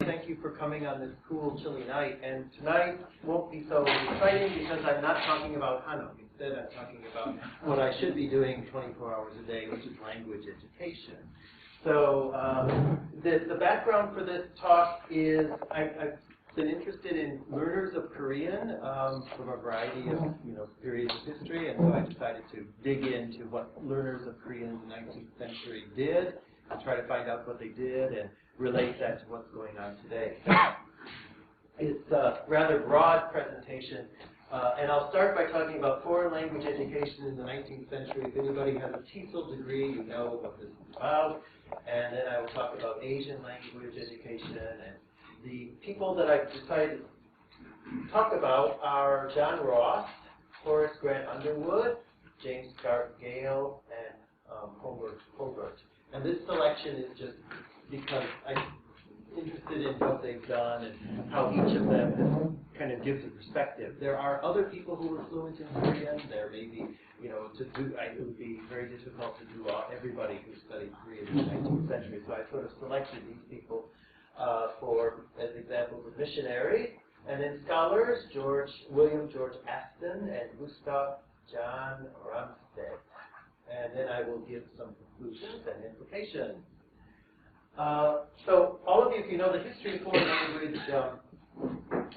Thank you for coming on this cool, chilly night. And tonight won't be so exciting because I'm not talking about Hanok. Instead, I'm talking about what I should be doing 24 hours a day, which is language education. So the background for this talk is I've been interested in learners of Korean from a variety of periods of history, and so I decided to dig into what learners of Korean in the 19th century did, and try to find out what they did and relate that to what's going on today. It's a rather broad presentation, and I'll start by talking about foreign language education in the 19th century. If anybody has a TESOL degree, you know what this is about. And then I will talk about Asian language education, and the people that I've decided to talk about are John Ross, Horace Grant Underwood, James Scarth Gale, and Hulbert. And this selection is just because I'm interested in what they've done and how each of them kind of gives a perspective. There are other people who are fluent in Korean. There may be, it would be very difficult to do everybody who studied Korean in the 19th century. So I sort of selected these people as examples of missionaries. And then scholars, William George Aston and Gustaf John Ramstedt. And then I will give some conclusions and implications. So all of you, if you know the history of foreign language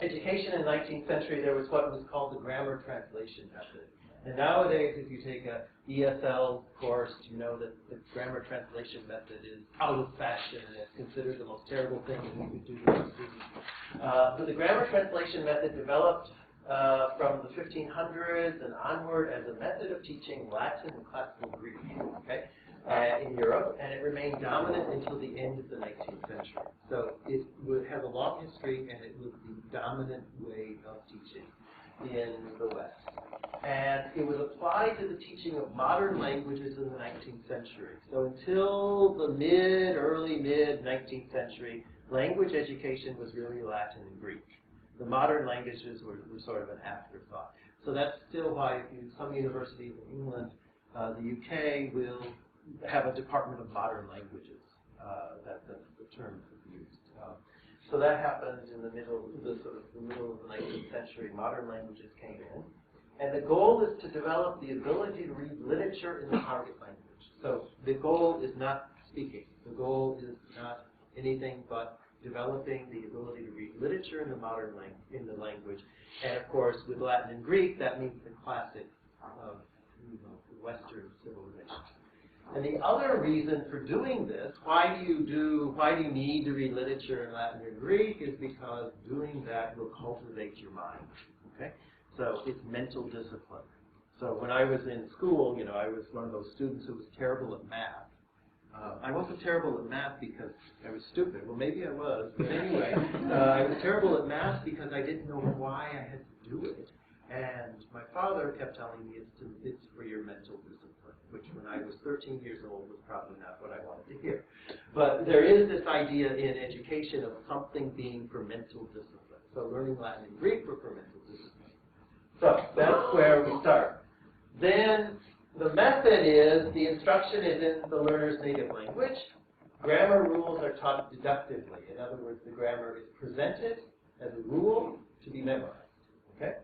education in the 19th century, there was what was called the grammar translation method. And nowadays, if you take a ESL course, you know that the grammar translation method is out of fashion and it's considered the most terrible thing that we could do to our students. But the grammar translation method developed from the 1500s and onward as a method of teaching Latin and classical Greek, in Europe, and it remained dominant until the end of the 19th century. So it has a long history, and it was the dominant way of teaching in the West. And it was applied to the teaching of modern languages in the 19th century. So until the early mid-19th century, language education was really Latin and Greek. The modern languages were sort of an afterthought. So that's still why some universities in England, the UK, will have a department of modern languages. That's the term that's used. So that happened in the middle of the 19th century. Modern languages came in. And the goal is to develop the ability to read literature in the target language. So the goal is not speaking. The goal is not anything but developing the ability to read literature in the modern language. And of course, with Latin and Greek, that means the classics of Western civilization. And the other reason for doing this, why do you need to read literature in Latin and Greek, is because doing that will cultivate your mind. Okay? So it's mental discipline. So when I was in school, I was one of those students who was terrible at math. I wasn't terrible at math because I was stupid. Well, maybe I was, but anyway, I was terrible at math because I didn't know why I had to do it. And my father kept telling me it's for your mental discipline, which when I was 13 years old was probably not what I wanted to hear. But there is this idea in education of something being for mental discipline. So learning Latin and Greek were for mental discipline. So that's where we start. Then the method is, the instruction is in the learner's native language. Grammar rules are taught deductively. In other words, the grammar is presented as a rule to be memorized. Okay?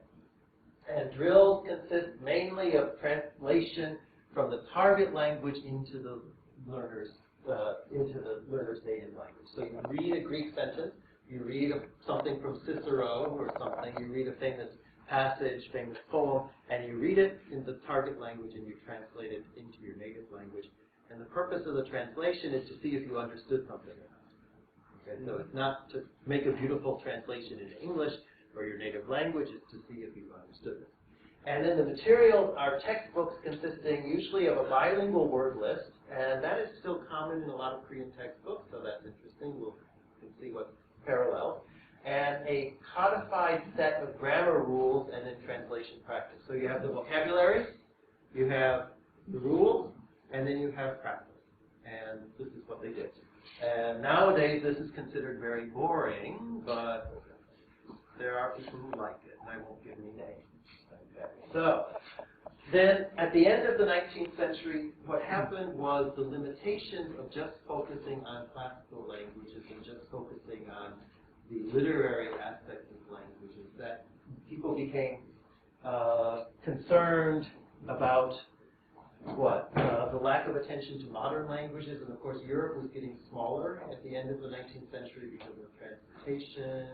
And drills consist mainly of translation from the target language into the learner's native language. So you read a Greek sentence, you read something from Cicero or something, you read a famous passage, famous poem, and you read it in the target language and you translate it into your native language. And the purpose of the translation is to see if you understood something or not. Okay, so it's not to make a beautiful translation into English or your native language, it's to see if you understood it. And then the materials are textbooks consisting usually of a bilingual word list, and that is still common in a lot of Korean textbooks, so that's interesting. We'll see what parallels. And a codified set of grammar rules and then translation practice. So you have the vocabulary, you have the rules, and then you have practice. And this is what they did. And nowadays this is considered very boring, but there are people who like it, and I won't give any names. Okay. So Then, at the end of the 19th century, what happened was the limitations of just focusing on classical languages and just focusing on the literary aspects of languages, that people became concerned about what? The lack of attention to modern languages, and of course Europe was getting smaller at the end of the 19th century because of transportation,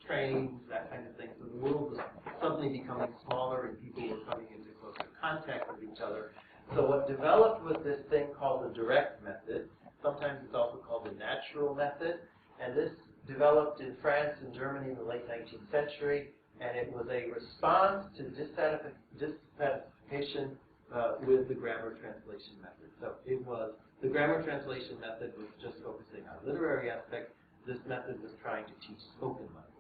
trains, that kind of thing. So the world was suddenly becoming smaller and people were coming into closer contact with each other. So what developed was this thing called the direct method. Sometimes it's also called the natural method. And this developed in France and Germany in the late 19th century. And it was a response to dissatisfaction with the grammar translation method. So it was, the grammar translation method was just focusing on literary aspects. This method was trying to teach spoken language.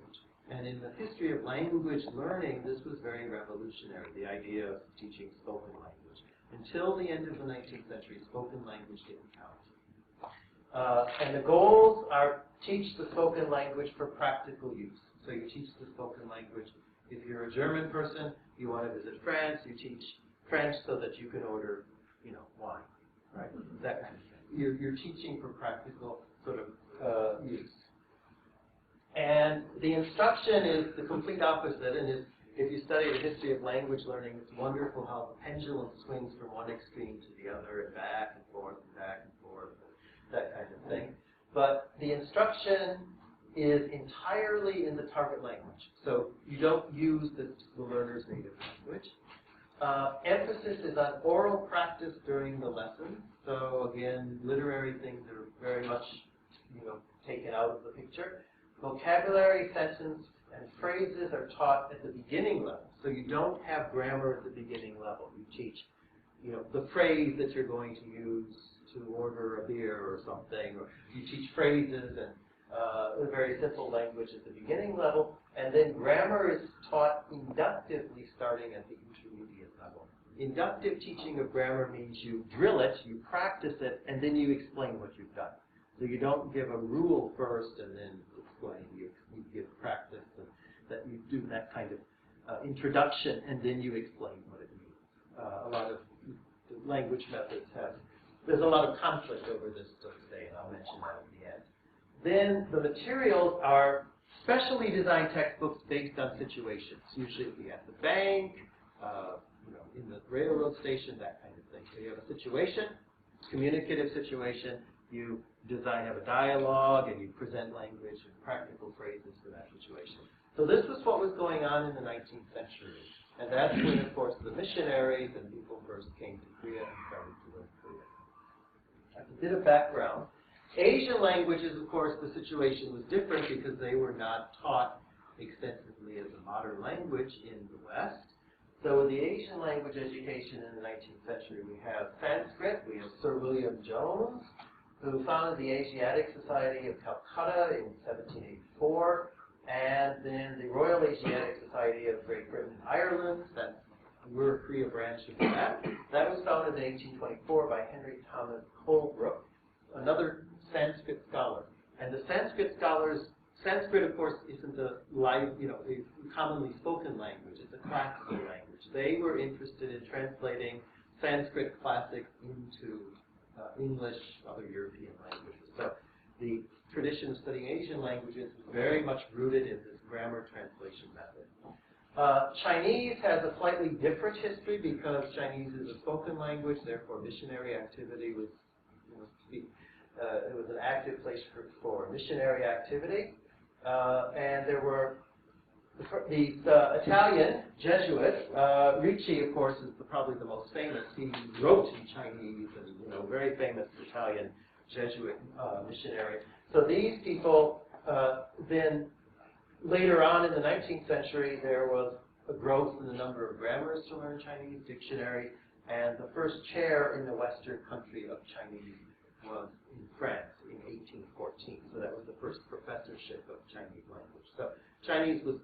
And in the history of language learning, this was very revolutionary, the idea of teaching spoken language. Until the end of the 19th century, spoken language didn't count. And the goals are teach the spoken language for practical use. So you teach the spoken language. If you're a German person, you want to visit France, you teach French so that you can order, wine, right? That kind of thing. You're teaching for practical sort of use. And the instruction is the complete opposite, and if you study the history of language learning, it's wonderful how the pendulum swings from one extreme to the other, and back and forth, that kind of thing. But the instruction is entirely in the target language. So you don't use the learner's native language. Emphasis is on oral practice during the lesson. So again, literary things are very much, taken out of the picture. Vocabulary, sentence, and phrases are taught at the beginning level. So you don't have grammar at the beginning level. You teach, the phrase that you're going to use to order a beer or something, or you teach phrases and a very simple language at the beginning level, and then grammar is taught inductively starting at the intermediate level. Inductive teaching of grammar means you drill it, you practice it, and then you explain what you've done. So you don't give a rule first and then explain. You give practice, and that you do that kind of introduction, and then you explain what it means. A lot of language methods there's a lot of conflict over this today, and I'll mention that at the end. Then the materials are specially designed textbooks based on situations, usually at the bank, in the railroad station, that kind of thing. So you have a situation, communicative situation, you have a dialogue, and you present language and practical phrases for that situation. So this was what was going on in the 19th century. And that's when, of course, the missionaries and people first came to Korea and started to learn Korean. That's a bit of background. Asian languages, of course, the situation was different because they were not taught extensively as a modern language in the West. So in the Asian language education in the 19th century, we have Sanskrit, we have Sir William Jones, who founded the Asiatic Society of Calcutta in 1784, and then the Royal Asiatic Society of Great Britain and Ireland, we're a Korea branch of that. That was founded in 1824 by Henry Thomas Holbert, another Sanskrit scholar. And the Sanskrit scholars, Sanskrit, of course, isn't a commonly spoken language. It's a classical language. They were interested in translating Sanskrit classics into English, other European languages. So the tradition of studying Asian languages is very much rooted in this grammar translation method. Chinese has a slightly different history because Chinese is a spoken language, therefore missionary activity was, it was an active place for missionary activity. And there were these Italian Jesuits. Ricci, of course, is probably the most famous. He wrote in Chinese, and very famous Italian Jesuit missionary. So these people then. Later on in the 19th century, there was a growth in the number of grammars to learn Chinese, dictionary, and the first chair in the Western country of Chinese was in France in 1814. So that was the first professorship of Chinese language. So Chinese was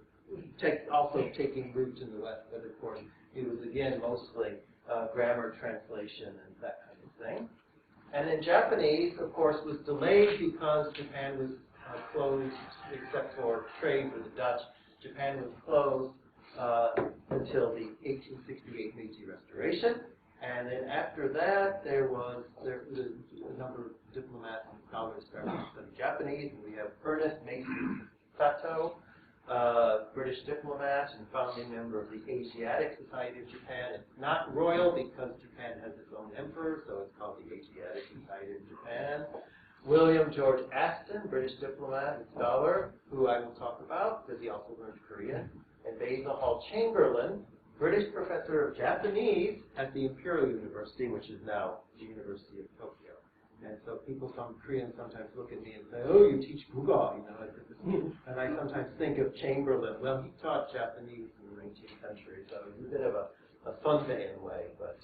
also taking root in the West, but of course it was again mostly grammar translation and that kind of thing. And then Japanese, of course, was delayed because Japan was closed, except for trade with the Dutch. Japan was closed until the 1868 Meiji Restoration. And then after that, there was a number of diplomats and scholars started to study Japanese. And we have Ernest Mason Sato, British diplomat and founding member of the Asiatic Society of Japan. It's not royal because Japan has its own emperor, so it's called the Asiatic Society of Japan. William George Aston, British diplomat and scholar, who I will talk about because he also learned Korean. And Basil Hall Chamberlain, British professor of Japanese at the Imperial University, which is now the University of Tokyo. And so people from Korean sometimes look at me and say, "Oh, you teach Buga," you know. And I sometimes think of Chamberlain. Well, he taught Japanese in the 19th century, so he's a bit of a Sunday in a way. But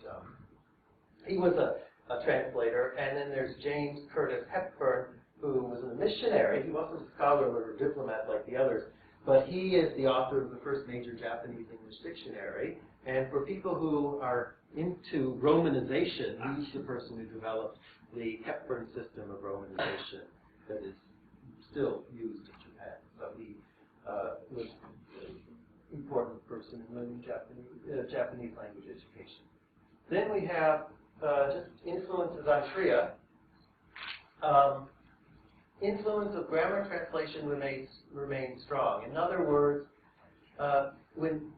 he was a translator. And then there's James Curtis Hepburn, who was a missionary. He wasn't a scholar or a diplomat like the others, but he is the author of the first major Japanese-English dictionary. And for people who are into romanization, he's the person who developed the Hepburn system of romanization that is still used in Japan. So he was an important person in learning Japanese language education. Then we have just influences on Korea. Influence of grammar translation remains strong. In other words, when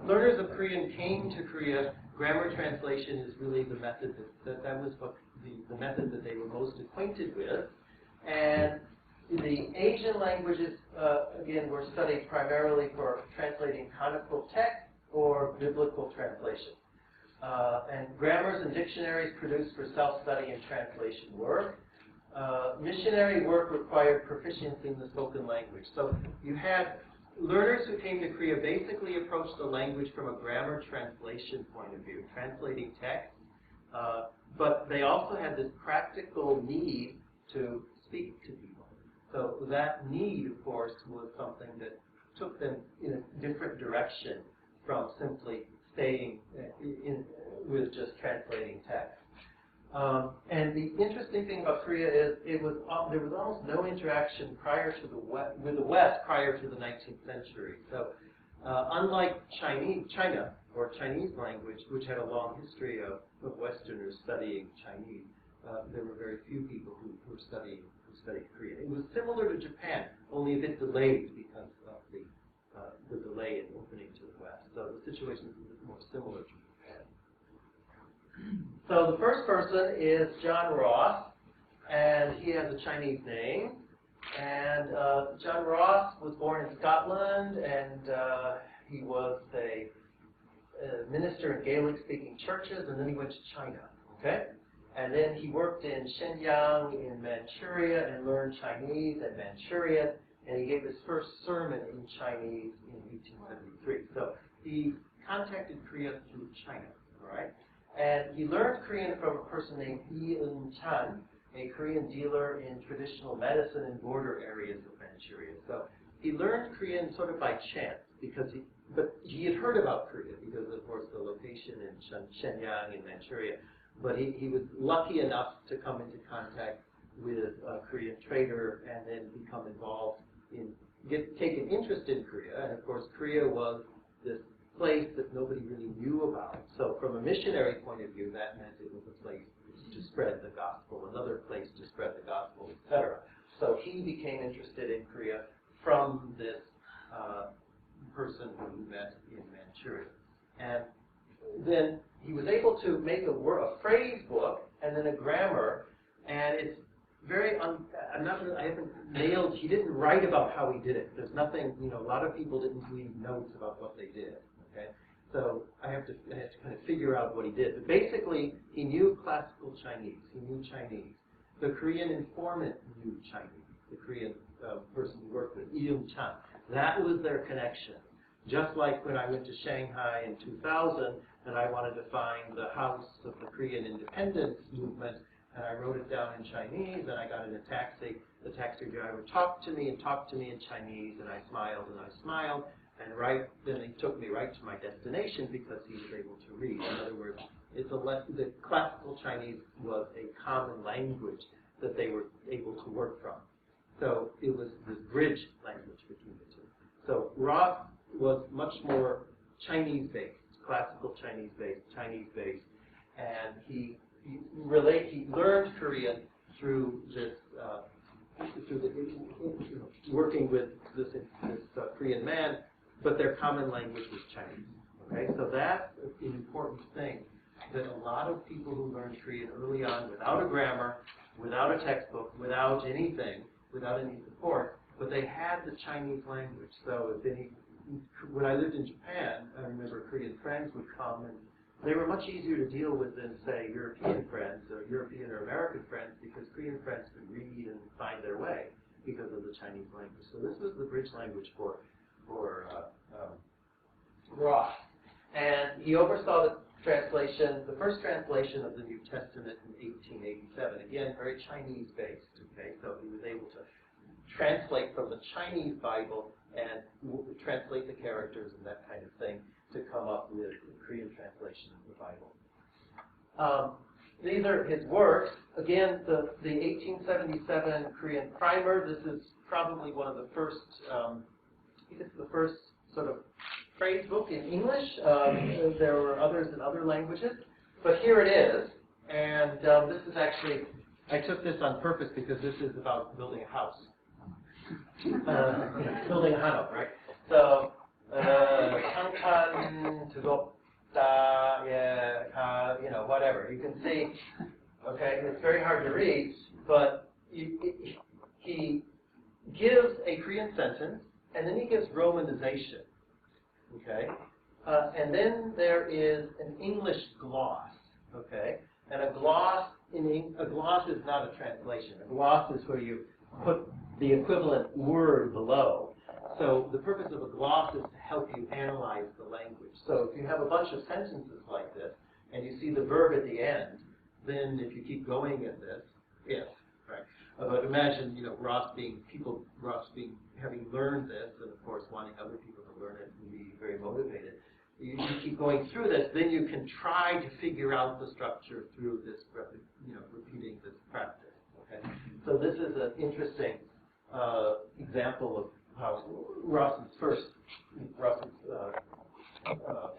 learners of Korean came to Korea, grammar translation is really the method that was what the method that they were most acquainted with. And the Asian languages, again, were studied primarily for translating canonical text or biblical translation. And grammars and dictionaries produced for self-study and translation work. Missionary work required proficiency in the spoken language. So you had learners who came to Korea basically approached the language from a grammar translation point of view, translating text, but they also had this practical need to speak to people. So that need, of course, was something that took them in a different direction from simply staying with just translating text. And the interesting thing about Korea is there was almost no interaction with the West prior to the 19th century. So unlike China or Chinese language, which had a long history of Westerners studying Chinese, there were very few people who studied Korean. It was similar to Japan, only a bit delayed because of the delay in opening to the West. So the situation is a bit more similar to Japan. So the first person is John Ross, and he has a Chinese name. And John Ross was born in Scotland, and he was a minister in Gaelic-speaking churches, and then he went to China. Okay, and then he worked in Shenyang in Manchuria and learned Chinese and Manchurian, and he gave his first sermon in Chinese in 1873. So he contacted Korea through China. All right. And he learned Korean from a person named Yi Eun-chan, a Korean dealer in traditional medicine in border areas of Manchuria. So he learned Korean sort of by chance, but he had heard about Korea because, of course, the location in Shenyang in Manchuria. But he was lucky enough to come into contact with a Korean trader and then become involved take an interest in Korea. And of course, Korea was this place that nobody really knew about. So from a missionary point of view, that meant it was a place to spread the gospel, another place to spread the gospel, etc. So he became interested in Korea from this person who he met in Manchuria. And then he was able to make a phrase book and then a grammar, and it's very, I haven't nailed, he didn't write about how he did it. There's nothing, a lot of people didn't leave notes about what they did. Okay, so I have to kind of figure out what he did. But basically, he knew classical Chinese. He knew Chinese. The Korean informant knew Chinese. The Korean person he worked with, Yi Eun-chan. That was their connection. Just like when I went to Shanghai in 2000, and I wanted to find the house of the Korean independence movement, and I wrote it down in Chinese, and I got in a taxi. The taxi driver talked to me in Chinese, and I smiled, and then he took me right to my destination because he was able to read. In other words, the classical Chinese was a common language that they were able to work from. So it was this bridge language between the two. So Ross was much more Chinese-based, classical Chinese-based, and he learned Korean through this working with this Korean man, but their common language was Chinese. Okay, so that's an important thing, that a lot of people who learned Korean early on without a grammar, without a textbook, without anything, without any support, but they had the Chinese language. So when I lived in Japan, I remember Korean friends would come, and they were much easier to deal with than, say, European friends or European or American friends, because Korean friends could read and find their way because of the Chinese language. So this was the bridge language for Ross. And he oversaw the first translation of the New Testament in 1887. Again, very Chinese-based. Okay, so he was able to translate from the Chinese Bible and translate the characters and that kind of thing to come up with a Korean translation of the Bible. These are his works. Again, the 1877 Korean primer. This is probably one of the first. I think it's the first sort of phrase book in English. There were others in other languages, but here it is. And this is actually, I took this on purpose because this is about building a house. Building a hanok, right? So, whatever. You can see, okay, it's very hard to read, but he gives a Korean sentence, and then he gives romanization, okay? And then there is an English gloss, okay? And a gloss is not a translation. A gloss is where you put the equivalent word below. So the purpose of a gloss is to help you analyze the language. So if you have a bunch of sentences like this, and you see the verb at the end, then if you keep going at this, if, right? But imagine, Ross having learned this, and of course wanting other people to learn it and be very motivated. You keep going through this, then you can try to figure out the structure through this, repeating this practice. Okay, so this is an interesting example of how Ross's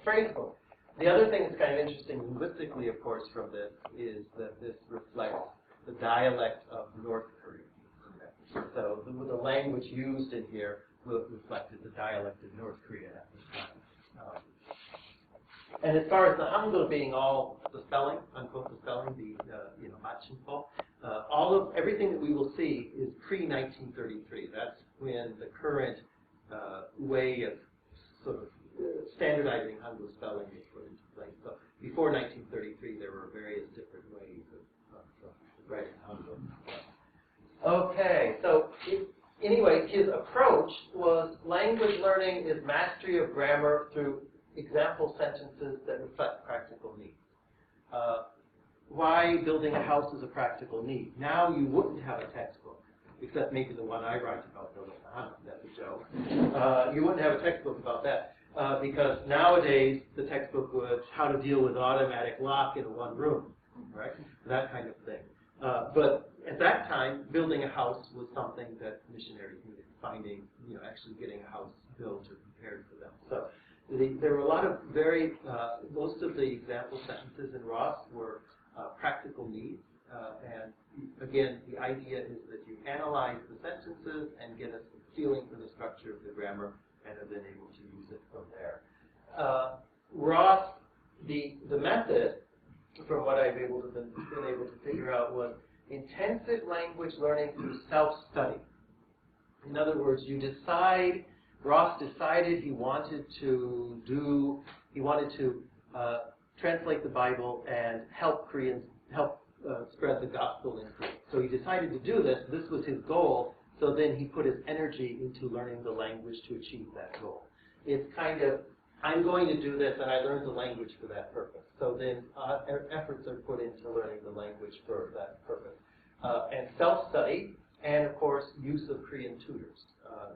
phrase book. The other thing that's kind of interesting linguistically, of course, from this is that this reflects the dialect of North Korea. Okay. So the language used in here reflected the dialect of North Korea at this time. And as far as the Hangul being all the spelling, unquote, the spelling, machinpo, everything that we will see is pre-1933. That's when the current way of sort of standardizing Hangul spelling was put into place. So before 1933, there were various different ways of writing Hangul. Okay, so anyway, his approach was language learning is mastery of grammar through example sentences that reflect practical needs. Why building a house is a practical need. Now you wouldn't have a textbook, except maybe the one I write about building a house. That's a joke. You wouldn't have a textbook about that because nowadays the textbook would how to deal with automatic lock in one room, right? That kind of thing. But at that time, building a house was something that missionaries needed. Finding, actually getting a house built or prepared for them. So there were a lot of most of the example sentences in Ross were practical needs. And again, the idea is that you analyze the sentences and get a feeling for the structure of the grammar and are then able to use it from there. Ross, the method, from what I've been able to figure out, was intensive language learning through self-study. In other words, Ross decided he wanted to translate the Bible and help Koreans, spread the gospel in Korea. So he decided to do this. This was his goal. So then he put his energy into learning the language to achieve that goal. It's kind of, I'm going to do this, and I learned the language for that purpose. So then efforts are put into learning the language for that purpose. And self-study, and of course, use of Korean tutors.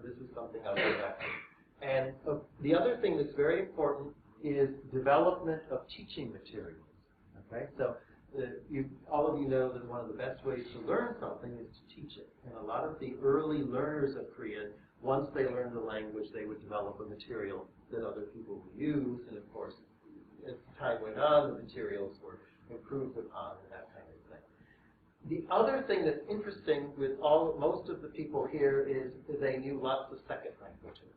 This is something I'll go back to. And the other thing that's very important is development of teaching materials. Okay, so all of you know that one of the best ways to learn something is to teach it. And a lot of the early learners of Korean once they learned the language, they would develop a material that other people would use, and of course, as time went on, the materials were improved upon and that kind of thing. The other thing that's interesting with most of the people here is they knew lots of second languages.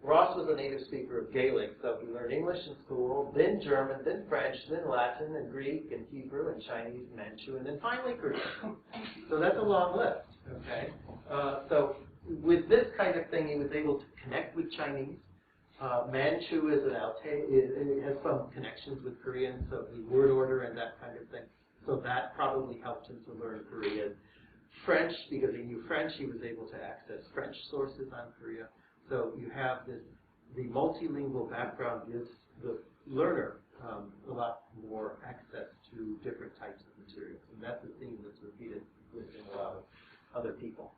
Ross was a native speaker of Gaelic, so he learned English in school, then German, then French, then Latin, and Greek, and Hebrew, and Chinese, and Manchu, and then finally Korean. So that's a long list, okay? So with this kind of thing, he was able to connect with Chinese. Manchu is it has some connections with Korean, so the word order and that kind of thing. So that probably helped him to learn Korean. French, because he knew French, he was able to access French sources on Korea. So you have this, the multilingual background gives the learner a lot more access to different types of materials. And that's a theme that's repeated within a lot of other people.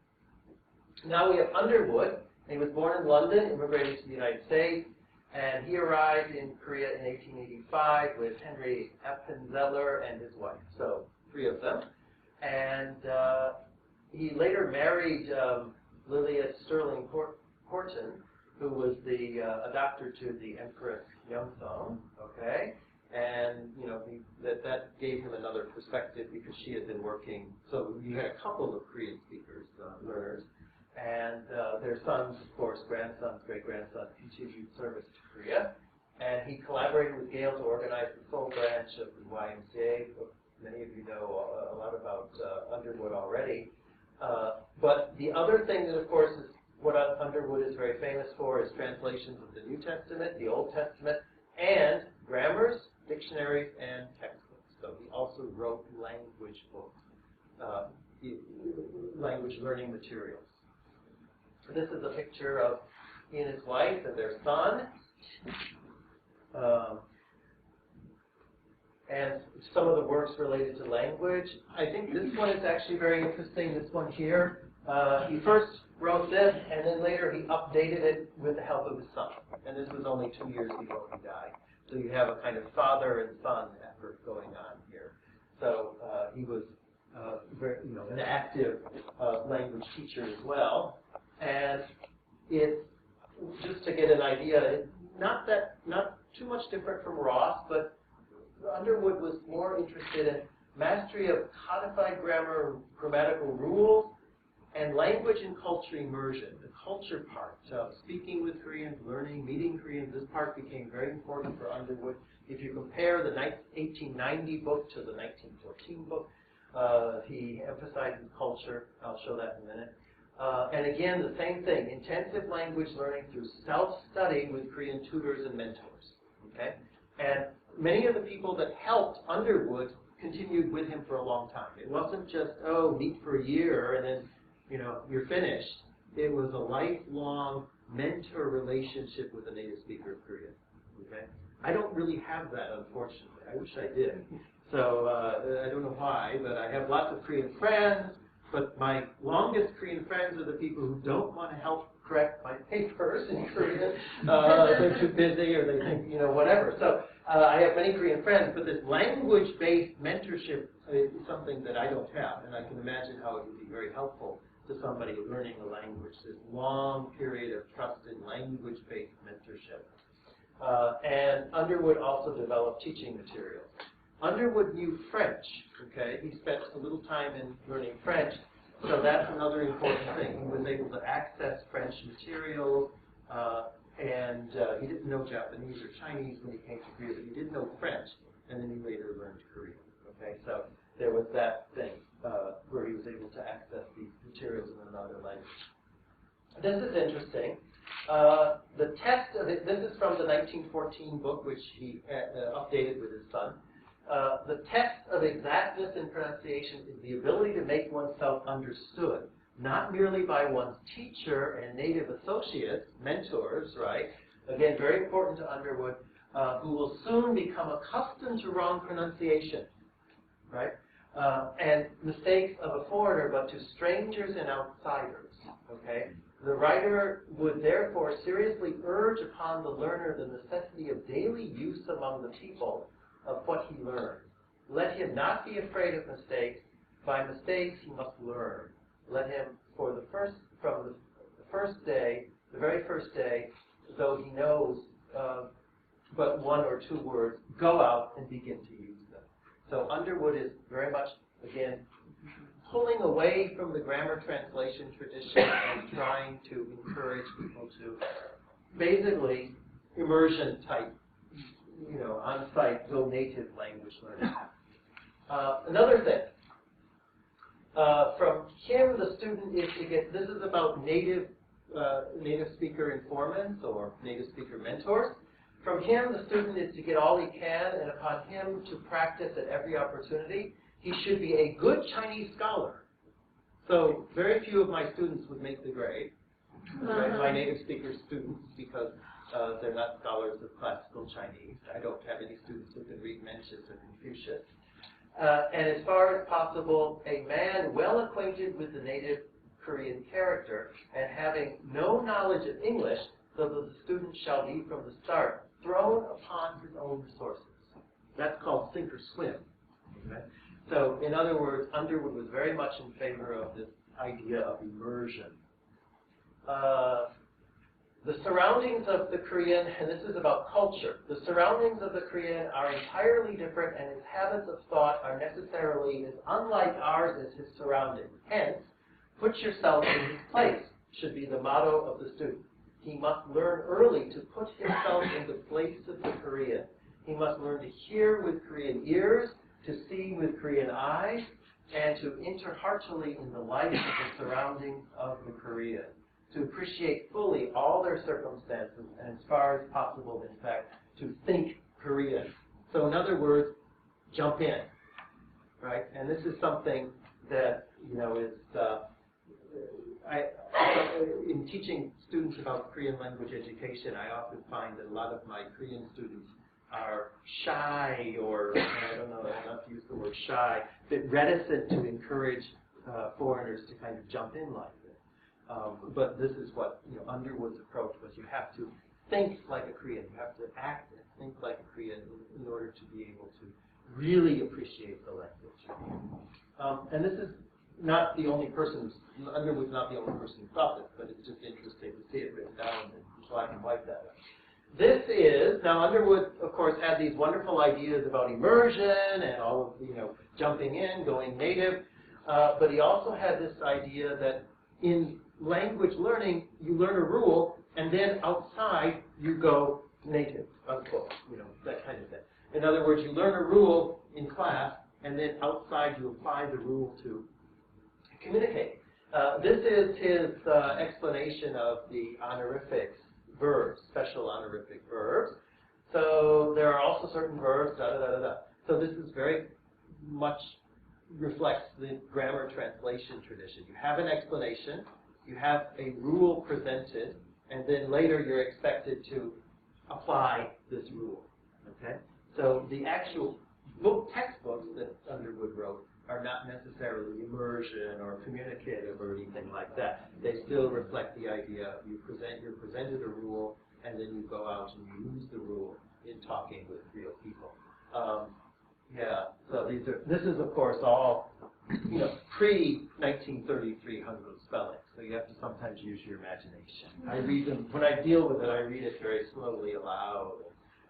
Now we have Underwood. He was born in London, immigrated to the United States, and he arrived in Korea in 1885 with Henry Appenzeller and his wife, so 3 of them. And he later married Lilia Sterling Horton, who was the adopter to the Empress Yeongseong, okay? And, you know, that gave him another perspective because she had been working, so you had a couple of Korean speakers, learners, and their sons, of course, grandsons, great-grandsons, continued service to Korea. And he collaborated with Gale to organize the Seoul branch of the YMCA. Many of you know a lot about Underwood already. But the other thing that, of course, is what Underwood is very famous for is translations of the New Testament, the Old Testament, and grammars, dictionaries, and textbooks. So he also wrote language books, language learning materials. This is a picture of he and his wife and their son. And some of the works related to language. I think this one is actually very interesting, this one here. He first wrote this, and then later he updated it with the help of his son. And this was only 2 years before he died. So you have a kind of father and son effort going on here. So he was very, an active language teacher as well. And it's, just to get an idea, not too much different from Ross, but Underwood was more interested in mastery of codified grammar, grammatical rules, and language and culture immersion, the culture part. Speaking with Koreans, learning, meeting Koreans, this part became very important for Underwood. If you compare the 1890 book to the 1914 book, he emphasizes culture. I'll show that in a minute. And again, the same thing, intensive language learning through self-study with Korean tutors and mentors. Okay? And many of the people that helped Underwood continued with him for a long time. It wasn't just, meet for a year and then, you're finished. It was a lifelong mentor relationship with a native speaker of Korean. Okay? I don't really have that, unfortunately. I wish I did. So I don't know why, but I have lots of Korean friends. But my longest Korean friends are the people who don't want to help correct my papers in Korean. They're too busy, or they think, whatever. So I have many Korean friends, but this language-based mentorship is something that I don't have, and I can imagine how it would be very helpful to somebody learning a language. This long period of trusted language-based mentorship. And Underwood also developed teaching materials. Underwood knew French, okay? He spent a little time in learning French, so that's another important thing. He was able to access French materials, and he didn't know Japanese or Chinese when he came to Korea, but he did know French, and then he later learned Korean, okay? So there was that thing where he was able to access these materials in another language. This is interesting. The test of it, this is from the 1914 book, which he updated with his son. The test of exactness in pronunciation is the ability to make oneself understood, not merely by one's teacher and native associates, mentors, right? Again, very important to Underwood, who will soon become accustomed to wrong pronunciation, right? And mistakes of a foreigner, but to strangers and outsiders, okay? The writer would therefore seriously urge upon the learner the necessity of daily use among the people of what he learns. Let him not be afraid of mistakes. By mistakes he must learn. Let him, from the the very first day, though he knows but one or two words, go out and begin to use them. So Underwood is very much, again, pulling away from the grammar translation tradition and trying to encourage people to basically immersion type, on-site, go native language learning. Another thing, from him, the student is to get, this is about native speaker informants or native speaker mentors. From him, the student is to get all he can, and upon him to practice at every opportunity. He should be a good Chinese scholar. So very few of my students would make the grade, my native speaker students, because they're not scholars of classical Chinese. I don't have any students who can read Mencius or Confucius. And as far as possible, a man well acquainted with the native Korean character and having no knowledge of English, so that the student shall be from the start thrown upon his own resources. That's called sink or swim. Okay? So, in other words, Underwood was very much in favor of this idea of immersion. The surroundings of the Korean, and this is about culture, the surroundings of the Korean are entirely different, and his habits of thought are necessarily as unlike ours as his surroundings. Hence, put yourself in his place should be the motto of the student. He must learn early to put himself in the place of the Korean. He must learn to hear with Korean ears, to see with Korean eyes, and to enter heartily in the life of the surroundings of the Korean, to appreciate fully all their circumstances, and as far as possible, in fact, to think Korean. So in other words, jump in, right? And this is something that, is, in teaching students about Korean language education, I often find that a lot of my Korean students are shy, or I don't know, I not to use the word shy, but reticent to encourage foreigners to kind of jump in like this. But this is what Underwood's approach was. You have to think like a Korean. You have to act and think like a Korean in order to be able to really appreciate the language. And this is not the only person, Underwood's not the only person who thought this, but it's just interesting to see it written down in black and white that way. This is, now Underwood, of course, had these wonderful ideas about immersion and all of, jumping in, going native, but he also had this idea that in language learning, you learn a rule, and then outside, you go native, unquote, that kind of thing. In other words, you learn a rule in class, and then outside, you apply the rule to communicate. This is his explanation of the honorifics, verbs, special honorific verbs. So there are also certain verbs, da-da-da-da-da. So this is very much reflects the grammar translation tradition. You have an explanation, you have a rule presented, and then later you're expected to apply this rule. Okay? So the actual textbooks that Underwood wrote are not necessarily immersion or communicative or anything like that. They still reflect the idea you're presented a rule, and then you go out and you use the rule in talking with real people. So this is of course all pre-1933 Hangul spelling, so you have to sometimes use your imagination. I read them, when I deal with it, I read it very slowly aloud.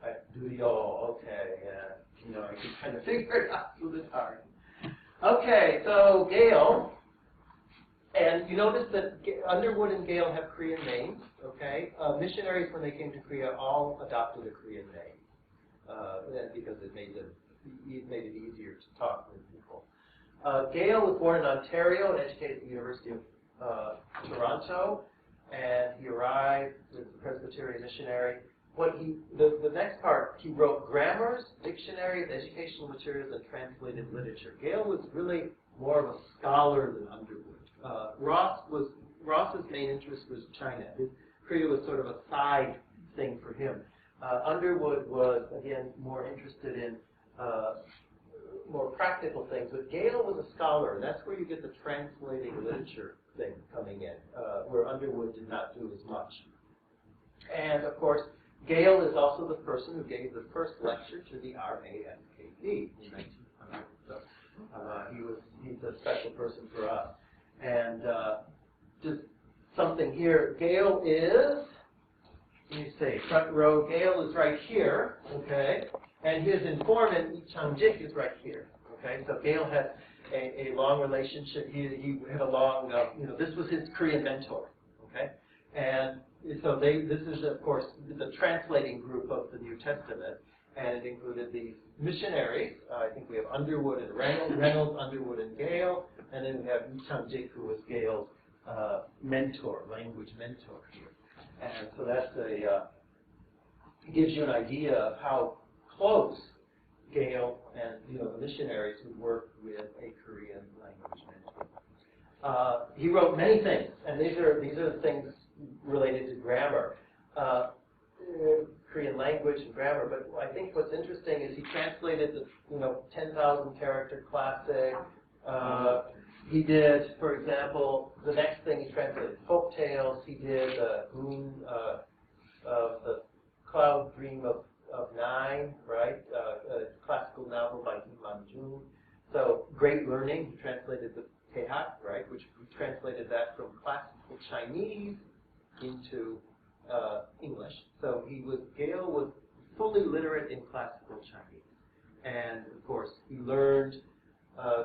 Okay, I can kind of figure it out through the time. Okay, so Gale, and you notice that Underwood and Gale have Korean names, okay? Missionaries, when they came to Korea, all adopted a Korean name because it made it easier to talk with people. Gale was born in Ontario and educated at the University of Toronto, and he arrived as a Presbyterian missionary. The next part, he wrote grammars, dictionaries, educational materials, and translated literature. Gale was really more of a scholar than Underwood. Ross's main interest was China. Korea was sort of a side thing for him. Underwood was, again, more interested in more practical things, but Gale was a scholar, and that's where you get the translating literature thing coming in, where Underwood did not do as much. And, of course, Gale is also the person who gave the first lecture to the RASKP in 1900. So he's a special person for us. And just something here. Gale is, let me see, front row, Gale is right here, okay? And his informant, Yi Chang-jik, is right here, okay? So Gale had a long relationship. He had a long, this was his Korean mentor, okay? And so this is, of course, the translating group of the New Testament, and it included these missionaries. I think we have Underwood and Reynolds, Underwood and Gale, and then we have Yi Chang-jik, who was Gale's mentor, language mentor here. And so that's it gives you an idea of how close Gale and the missionaries would work with a Korean language mentor. He wrote many things, and these are the things related to grammar, Korean language and grammar. But I think what's interesting is he translated the 10,000 character classic. He did, for example, the next thing he translated folk tales. He did Moon of the Cloud Dream of Nine, right? A classical novel by Kim Man-jun. So great learning. He translated the Tehat, right? Which we translated that from classical Chinese into English. So Gale was fully literate in classical Chinese, and of course he learned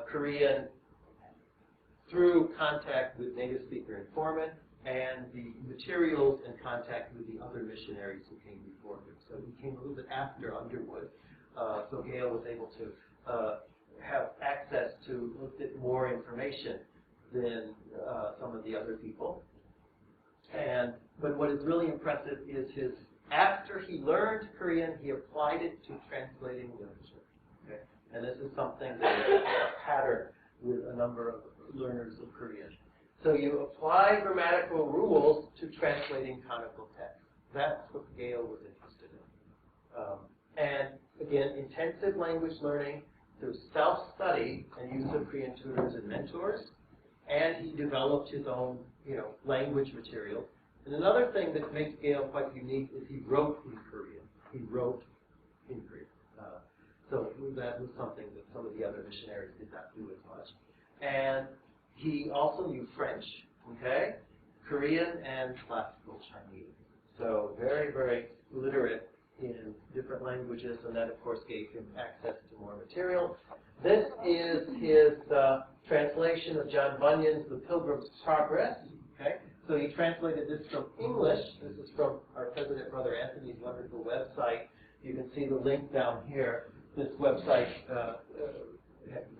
Korean through contact with native speaker informant and the materials and contact with the other missionaries who came before him. So he came a little bit after Underwood. So Gale was able to have access to a little bit more information than some of the other people. But what is really impressive is after he learned Korean, he applied it to translating literature. Okay? And this is something that is a pattern with a number of learners of Korean. So you apply grammatical rules to translating canonical text. That's what Gale was interested in. And again, intensive language learning through self-study and use of Korean tutors and mentors. And he developed his own, language material. And another thing that makes Gale quite unique is he wrote in Korean. He wrote in Korean. So that was something that some of the other missionaries did not do as much. And he also knew French, okay, Korean, and classical Chinese. So very, very literate in different languages, and that, of course, gave him access to more material. This is his translation of John Bunyan's The Pilgrim's Progress. Okay, so he translated this from English. This is from our President Brother Anthony's wonderful website. You can see the link down here. This website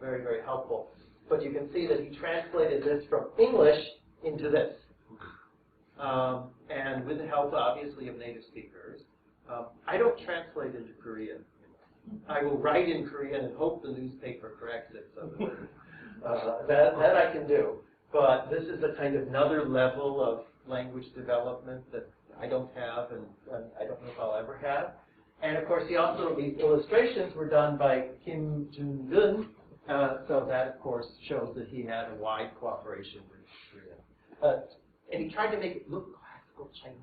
very, very helpful. But you can see that he translated this from English into this. And with the help, obviously, of native speakers. I don't translate into Korean. I will write in Korean and hope the newspaper corrects it. So that I can do. But this is a kind of another level of language development that I don't have, and I don't know if I'll ever have. And of course, these illustrations were done by Kim Jun-gun. So that, of course, shows that he had a wide cooperation with Korea. And he tried to make it look classical Chinese.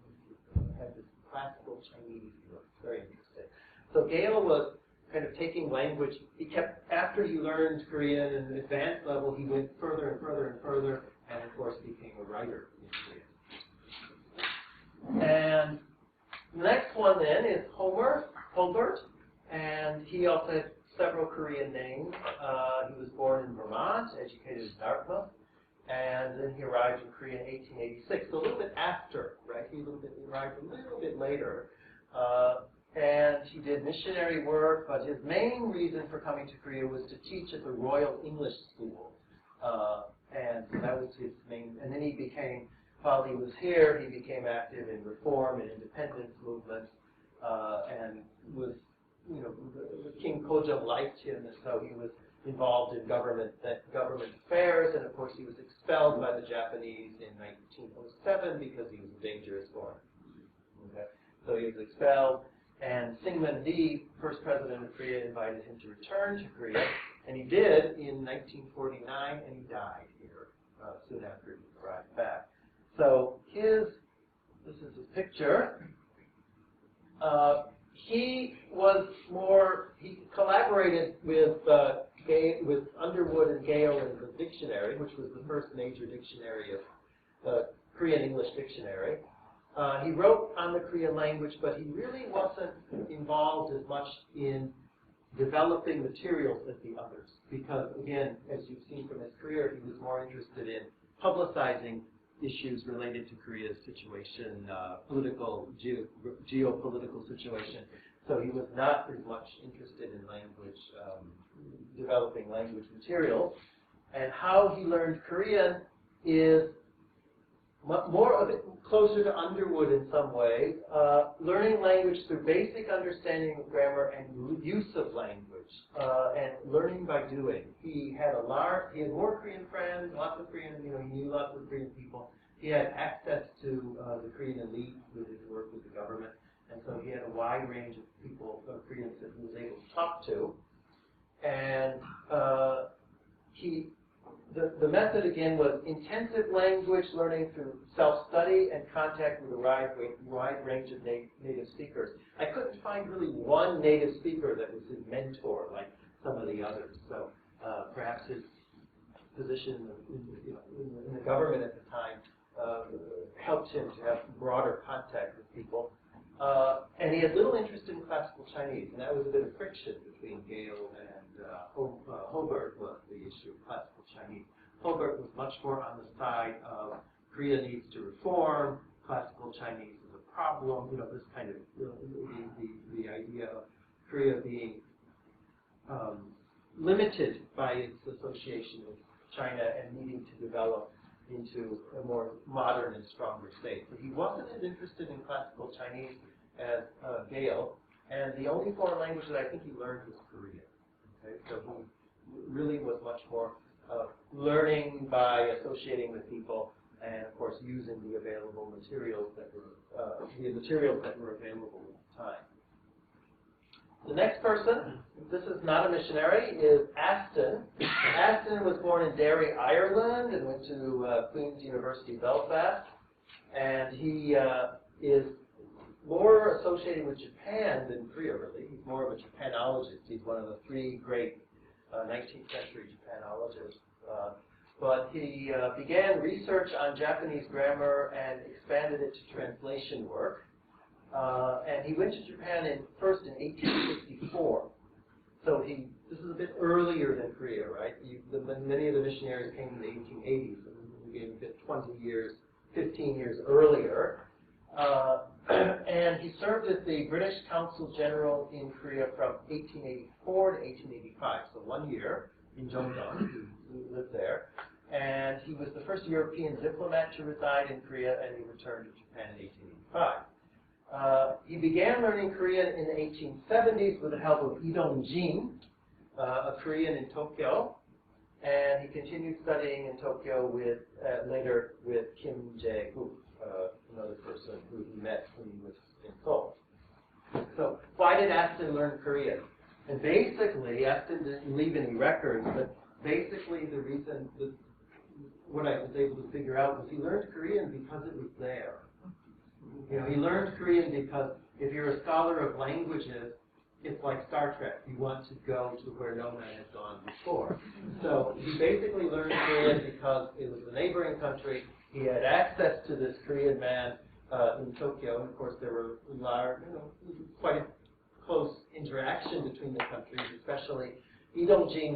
It had this classical Chinese look. Very interesting. So Gale was kind of taking language. He kept, after he learned Korean at an advanced level, he went further and further and further, and of course became a writer in Korean. And the next one then is Hulbert, and he also had several Korean names. He was born in Vermont, educated in Dartmouth, and then he arrived in Korea in 1886, so a little bit after, right? He arrived a little bit later, and he did missionary work, but his main reason for coming to Korea was to teach at the Royal English School, and so that was his main, and then he became, while he was here, he became active in reform and independence movements, and was, King Kojong liked him, and so he was involved in government affairs, and of course he was expelled by the Japanese in 1907 because he was a dangerous foreigner. Okay? So he was expelled, and Syngman Lee, first president of Korea, invited him to return to Korea, and he did in 1949, and he died here soon after he arrived back. So this is his picture. He collaborated with Underwood and Gale in the dictionary, which was the first major dictionary of Korean-English dictionary. He wrote on the Korean language, but he really wasn't involved as much in developing materials as the others. Because, again, as you've seen from his career, he was more interested in publicizing issues related to Korea's situation, geopolitical situation. So he was not as much interested in language, developing language materials. And how he learned Korean is more of it closer to Underwood in some ways, learning language through basic understanding of grammar and use of language, and learning by doing. He had more Korean friends, lots of Korean, he knew lots of Korean people. He had access to the Korean elite with his work with the government, and so he had a wide range of people, Koreans that he was able to talk to. And the method, again, was intensive language learning through self-study and contact with a wide range of native speakers. I couldn't find really one native speaker that was his mentor like some of the others. So perhaps his position in the government at the time helped him to have broader contact with people. And he had little interest in classical Chinese, and that was a bit of friction between Gale and Hulbert was the issue of classical Chinese. Hulbert was much more on the side of Korea needs to reform, classical Chinese is a problem, this kind of, the idea of Korea being limited by its association with China and needing to develop into a more modern and stronger state. But he wasn't as interested in classical Chinese as Gale, and the only foreign language that I think he learned was Korean. Okay? So he really was much more learning by associating with people, and of course using the available materials that were available at the time. The next person, this is not a missionary, is Aston. Aston was born in Derry, Ireland, and went to Queen's University, Belfast. And he is more associated with Japan than Korea, really. He's more of a Japanologist. He's one of the three great 19th century Japanologists. But he began research on Japanese grammar and expanded it to translation work. And he went to Japan first in 1864. So this is a bit earlier than Korea, right? Many of the missionaries came in the 1880s, and we gave a bit 20 years, 15 years earlier. And he served as the British Consul General in Korea from 1884 to 1885, so 1 year in Jongdong. He lived there. And he was the first European diplomat to reside in Korea, and he returned to Japan in 1885. He began learning Korean in the 1870s with the help of Lee-Dong-jin, a Korean in Tokyo, and he continued studying in Tokyo later with Kim Jae-guk, another person who he met when he was in Seoul. So why did Aston learn Korean? And basically, Aston didn't leave any records, but basically the reason, what I was able to figure out was he learned Korean because it was there. He learned Korean because if you're a scholar of languages, it's like Star Trek. You want to go to where no man has gone before. So he basically learned Korean because it was a neighboring country. He had access to this Korean man in Tokyo, and of course there were quite a close interaction between the countries, especially Lee-Dong-jin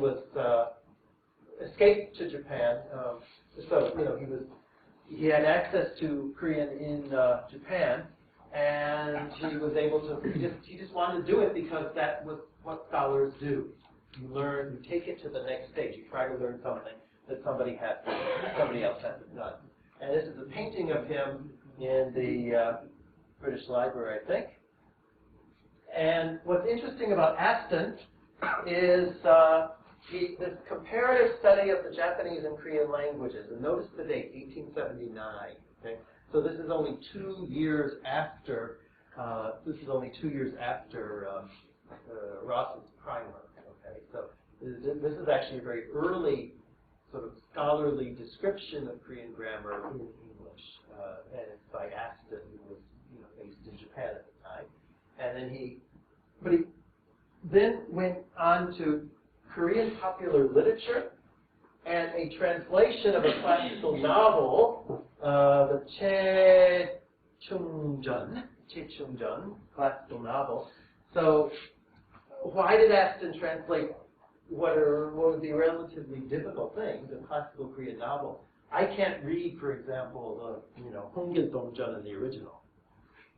escaped to Japan, so he had access to Korean in Japan, and he was able to. He just wanted to do it because that was what scholars do. You take it to the next stage. You try to learn something that somebody else hasn't done. And this is a painting of him in the British Library, I think. And what's interesting about Aston is this comparative study of the Japanese and Korean languages. And notice the date, 1879. Okay? So this is only 2 years after. Ross's primer. Okay, so this is actually a very early sort of scholarly description of Korean grammar in English, and it's by Aston, who was based in Japan at the time. And then he then went on to Korean popular literature and a translation of a classical novel the Chechungjeon, classical novel. So why did Aston translate what would be relatively difficult things, a classical Korean novel? I can't read, for example, the Honggil-dongjeon in the original.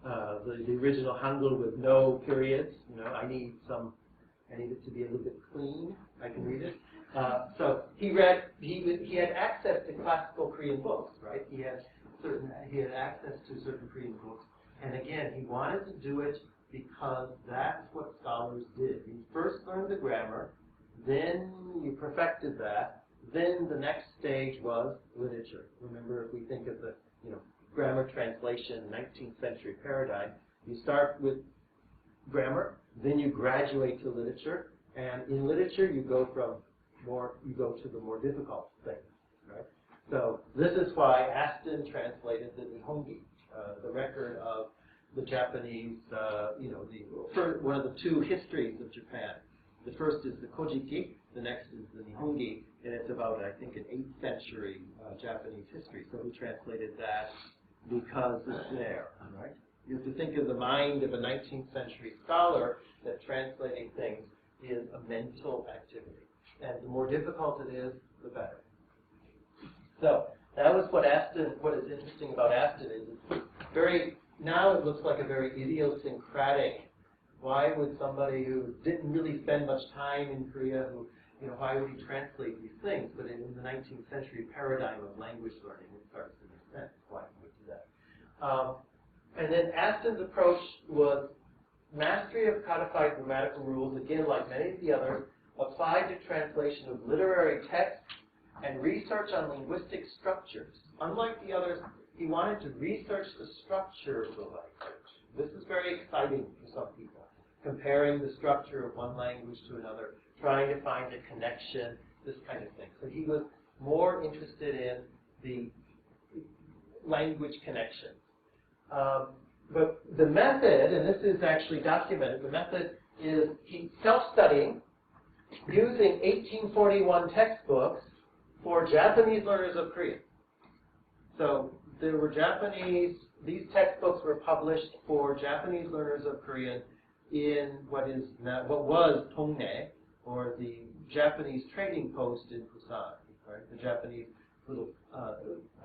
The original Hangul with no periods. I need it to be a little bit clean. I can read it. So he had access to classical Korean books, right? He had access to certain Korean books, and again, he wanted to do it because that's what scholars did. You first learned the grammar, then you perfected that, then the next stage was literature. Remember, if we think of the grammar translation 19th century paradigm, you start with grammar, then you graduate to literature, and in literature you go to the more difficult things, right? So this is why Aston translated the Nihongi, the record of the Japanese, one of the two histories of Japan. The first is the Kojiki, the next is the Nihongi, and it's about, I think, an 8th century Japanese history. So he translated that because it's there, right? You have to think of the mind of a 19th century scholar that translating things is a mental activity. And the more difficult it is, the better. So that was what is interesting about Aston is it's now it looks like a very idiosyncratic. Why would somebody who didn't really spend much time in Korea, why would he translate these things? But in the 19th century paradigm of language learning, it starts to make sense why he would do that. And then Aston's approach was mastery of codified grammatical rules, again, like many of the others, applied to translation of literary texts and research on linguistic structures. Unlike the others, he wanted to research the structure of the language. This is very exciting for some people, comparing the structure of one language to another, trying to find a connection, this kind of thing. So he was more interested in the language connection. But the method, and this is actually documented, the method is self-studying using 1841 textbooks for Japanese learners of Korean. So there were these textbooks were published for Japanese learners of Korean in what was Tongnae, or the Japanese trading post in Busan, right? The Japanese little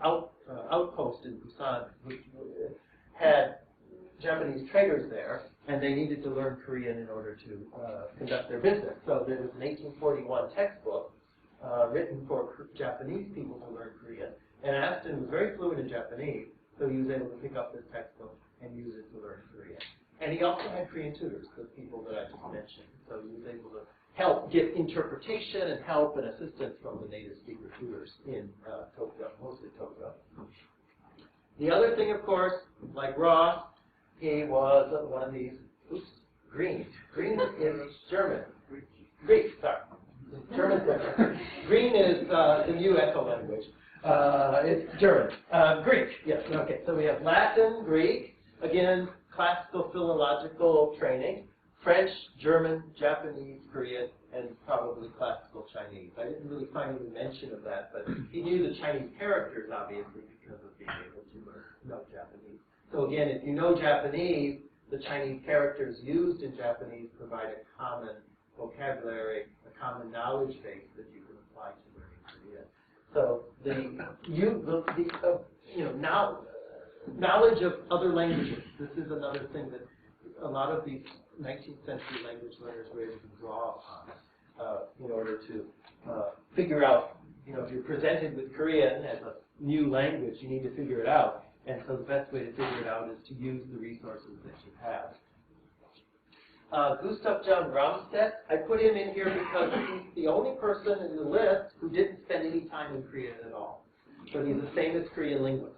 outpost in Busan, which had Japanese traders there, and they needed to learn Korean in order to conduct their business. So there was an 1841 textbook written for Japanese people to learn Korean, and Aston was very fluent in Japanese, so he was able to pick up this textbook and use it to learn Korean. And he also had Korean tutors, the people that I just mentioned, so he was able to help get interpretation and help and assistance from the native speaker tutors in Tokyo, mostly Tokyo. The other thing, of course, like Ross, he was one of these, Green. Green is German. Greek, sorry. German. Green is the new echo language. It's German. Greek, yes, okay. So we have Latin, Greek, again, classical philological training, French, German, Japanese, Korean, and probably classical Chinese. I didn't really find any mention of that, but he knew the Chinese characters, obviously, because of being able to know Japanese. So again, if you know Japanese, the Chinese characters used in Japanese provide a common vocabulary, a common knowledge base that you can apply to learning Korean. So knowledge of other languages. This is another thing that a lot of these 19th century language learners were able to draw upon in order to figure out, if you're presented with Korean as a new language, you need to figure it out. And so the best way to figure it out is to use the resources that you have. Gustaf Ramstedt, I put him in here because he's the only person in the list who didn't spend any time in Korea at all. But he's a famous Korean linguist.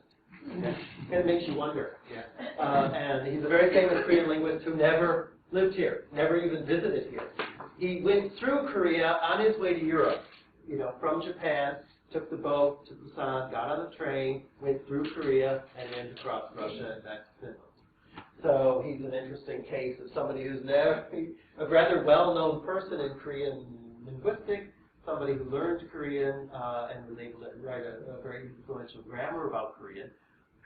Okay? And it makes you wonder. Yeah. And he's a very famous Korean linguist who never lived here, never even visited here. He went through Korea on his way to Europe, from Japan, took the boat to Busan, got on the train, went through Korea, and then across Russia and back to Finland. So he's an interesting case of somebody who's a rather well-known person in Korean linguistics, somebody who learned Korean and was able to write a very influential grammar about Korean,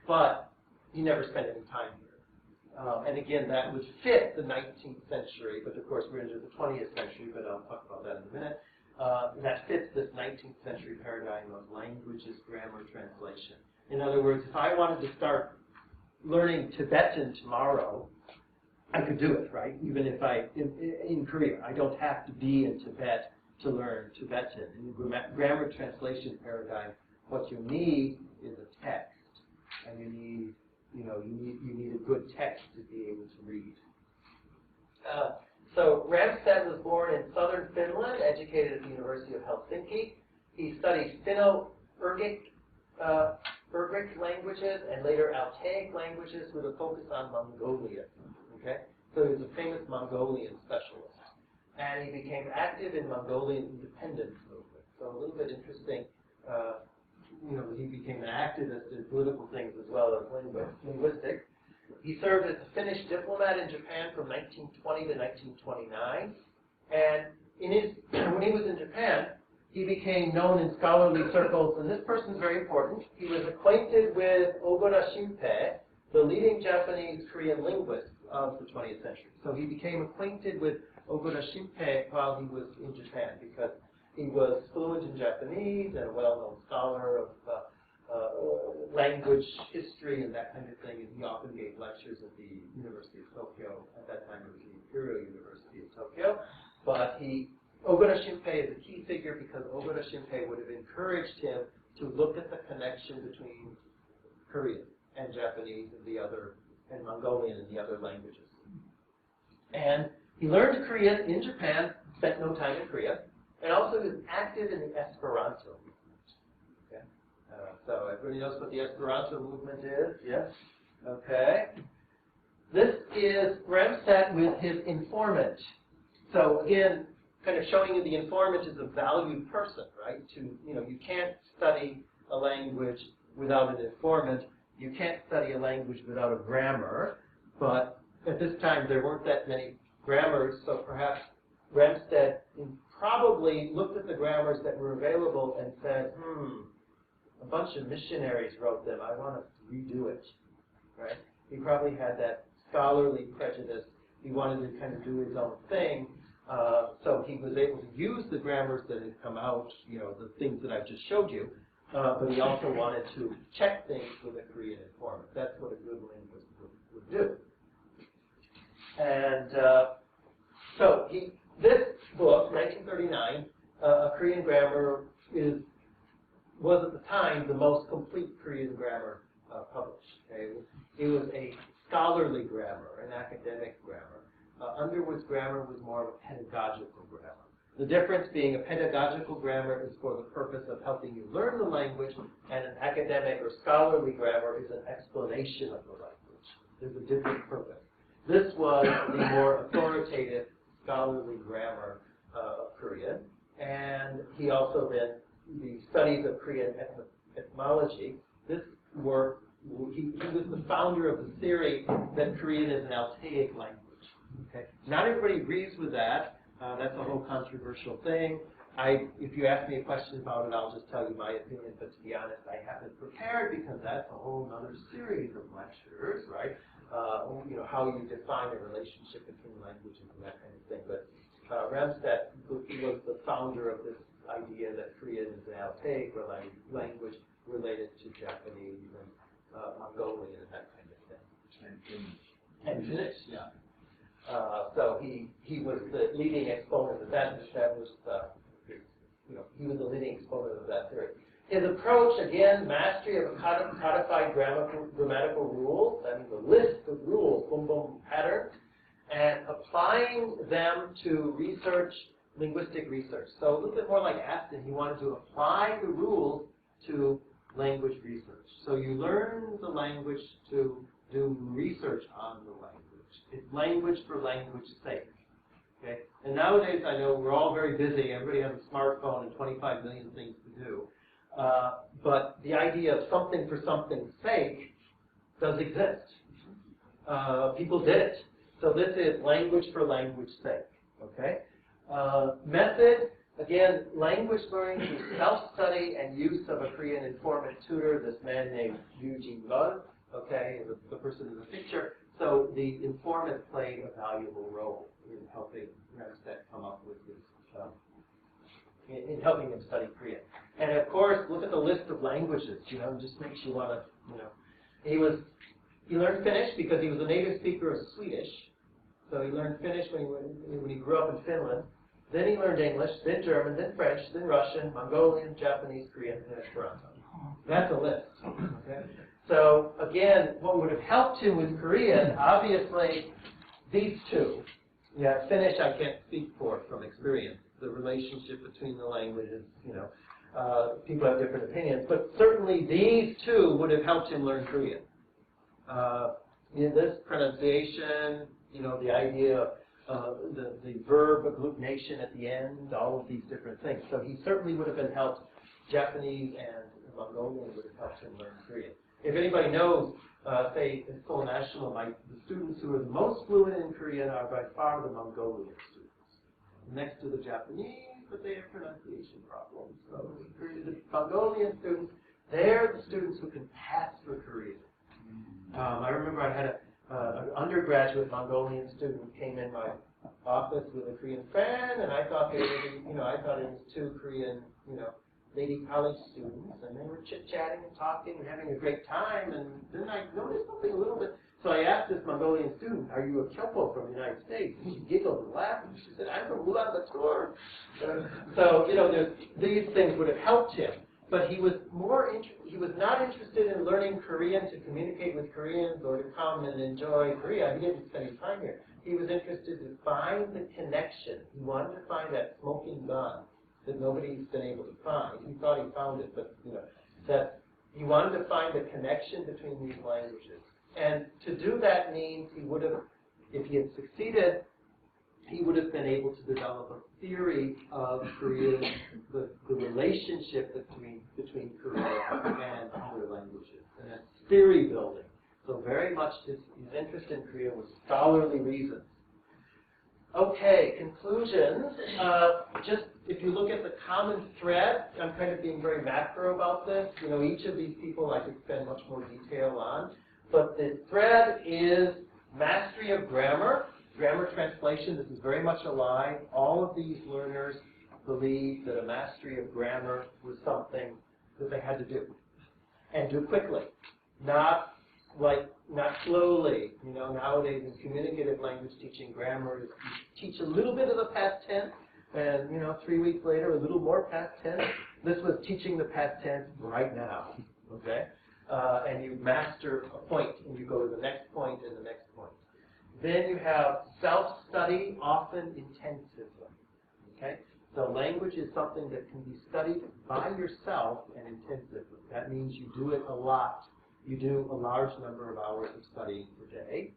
but he never spent any time here. And again, that would fit the 19th century, but of course we're into the 20th century, but I'll talk about that in a minute. That fits this 19th century paradigm of languages, grammar, translation. In other words, if I wanted to start learning Tibetan tomorrow, I could do it, right? Even if in Korea, I don't have to be in Tibet to learn Tibetan. In the grammar translation paradigm, what you need is a text, and you need a good text to be able to read. So Ramstedt was born in southern Finland, educated at the University of Helsinki. He studied Finno-Ugric languages and later Altaic languages with a focus on Mongolian. Okay, so he was a famous Mongolian specialist, and he became active in Mongolian independence movement. So a little bit interesting. He became an activist in political things as well as linguistics. He served as a Finnish diplomat in Japan from 1920 to 1929. And when he was in Japan, he became known in scholarly circles, and this person's very important. He was acquainted with Ogura Shinpei, the leading Japanese Korean linguist of the 20th century. So he became acquainted with Ogura Shinpei while he was in Japan, because he was fluent in Japanese and a well-known scholar of language history and that kind of thing, and he often gave lectures at the University of Tokyo. At that time, it was the Imperial University of Tokyo. But Ogura Shinpei is a key figure because Ogura Shinpei would have encouraged him to look at the connection between Korean and Japanese and Mongolian and the other languages. And he learned Korean in Japan, spent no time in Korea, and also was active in the Esperanto movement. Okay? So everybody knows what the Esperanto movement is? Yes? Okay. This is Ramstedt with his informant. So again, kind of showing you the informant is a valued person, right? You can't study a language without an informant. You can't study a language without a grammar. But at this time, there weren't that many grammars, so perhaps Ramstedt probably looked at the grammars that were available and said, a bunch of missionaries wrote them. I want to redo it, right? He probably had that scholarly prejudice. He wanted to kind of do his own thing. So he was able to use the grammars that had come out, the things that I just showed you, but he also wanted to check things with a Korean informant. That's what a good linguist would do. And so this book, 1939, A Korean Grammar, was at the time the most complete Korean grammar published. Okay? It was a scholarly grammar, an academic grammar. Underwood's grammar was more of a pedagogical grammar. The difference being a pedagogical grammar is for the purpose of helping you learn the language, and an academic or scholarly grammar is an explanation of the language. There's a different purpose. This was the more authoritative scholarly grammar of Korean, and he also then, the studies of Korean etymology, this work, he was the founder of the theory that Korean is an Altaic language. Okay. Not everybody agrees with that. That's a whole controversial thing. If you ask me a question about it, I'll just tell you my opinion, but to be honest, I haven't prepared because that's a whole other series of lectures, right? How you define a relationship between languages and that kind of thing. But Ramstedt was the founder of this idea that Korean is an Altaic language related to Japanese and Mongolian and that kind of thing. And Finnish, yeah. So he was the leading exponent of that. He was the leading exponent of that theory. His approach, again, mastery of codified grammatical rules, that means a list of rules, boom, boom, patterns, and applying them to research, linguistic research. So a little bit more like Aston, he wanted to apply the rules to language research. So you learn the language to do research on the language. It's language for language's sake. Okay? And nowadays, I know we're all very busy. Everybody has a smartphone and 25 million things to do. But the idea of something for something's sake does exist. People did it. So this is language for language's sake. Okay? Method, again, language learning through self-study and use of a Korean informant tutor, this man named Yoo Jin-gun, okay, the person in the picture. So the informant played a valuable role in helping Ramstedt come up with his, in helping him study Korean. And of course, look at the list of languages, it just makes you want to, he learned Finnish because he was a native speaker of Swedish. So he learned Finnish when he grew up in Finland. Then he learned English, then German, then French, then Russian, Mongolian, Japanese, Korean, and Esperanto. That's a list. Okay? So again, what would have helped him with Korean, obviously, these two. Yeah, Finnish I can't speak for from experience. The relationship between the languages, people have different opinions. But certainly these two would have helped him learn Korean. In this pronunciation, the idea of the verb agglutination at the end, all of these different things. So he certainly would have been helped. Japanese and Mongolian would have helped him learn Korean. If anybody knows, say, in Seoul National, the students who are the most fluent in Korean are by far the Mongolian students. Next to the Japanese, but they have pronunciation problems. So the Mongolian students, they're the students who can pass for Korean. I remember I had an undergraduate Mongolian student came in my office with a Korean fan, and I thought they were, I thought it was two Korean, lady college students, and they were chit-chatting and talking and having a great time, and then I noticed something a little bit. So I asked this Mongolian student, "Are you a Kyopo from the United States?" And she giggled and laughed, and she said, "I'm from Ulaanbaatar." So, these things would have helped him. But he was not interested in learning Korean to communicate with Koreans or to come and enjoy Korea. He didn't spend his time here. He was interested to find the connection. He wanted to find that smoking gun that nobody's been able to find. He thought he found it, but that he wanted to find the connection between these languages. And to do that means he would have, if he had succeeded, he would have been able to develop a theory of Korean, the relationship between Korean and other languages. And that's theory building. So very much his interest in Korea was scholarly reasons. Okay, conclusions. Just if you look at the common thread, I'm kind of being very macro about this. Each of these people I could spend much more detail on. But the thread is mastery of grammar. Grammar translation, this is very much alive. All of these learners believe that a mastery of grammar was something that they had to do. And do quickly. Not slowly. Nowadays in communicative language teaching, grammar is you teach a little bit of the past tense, and 3 weeks later, a little more past tense. This was teaching the past tense right now. Okay? And you master a point, and you go to the next point and the next point. Then you have self-study, often intensively. Okay? So language is something that can be studied by yourself and intensively. That means you do it a lot. You do a large number of hours of studying per day.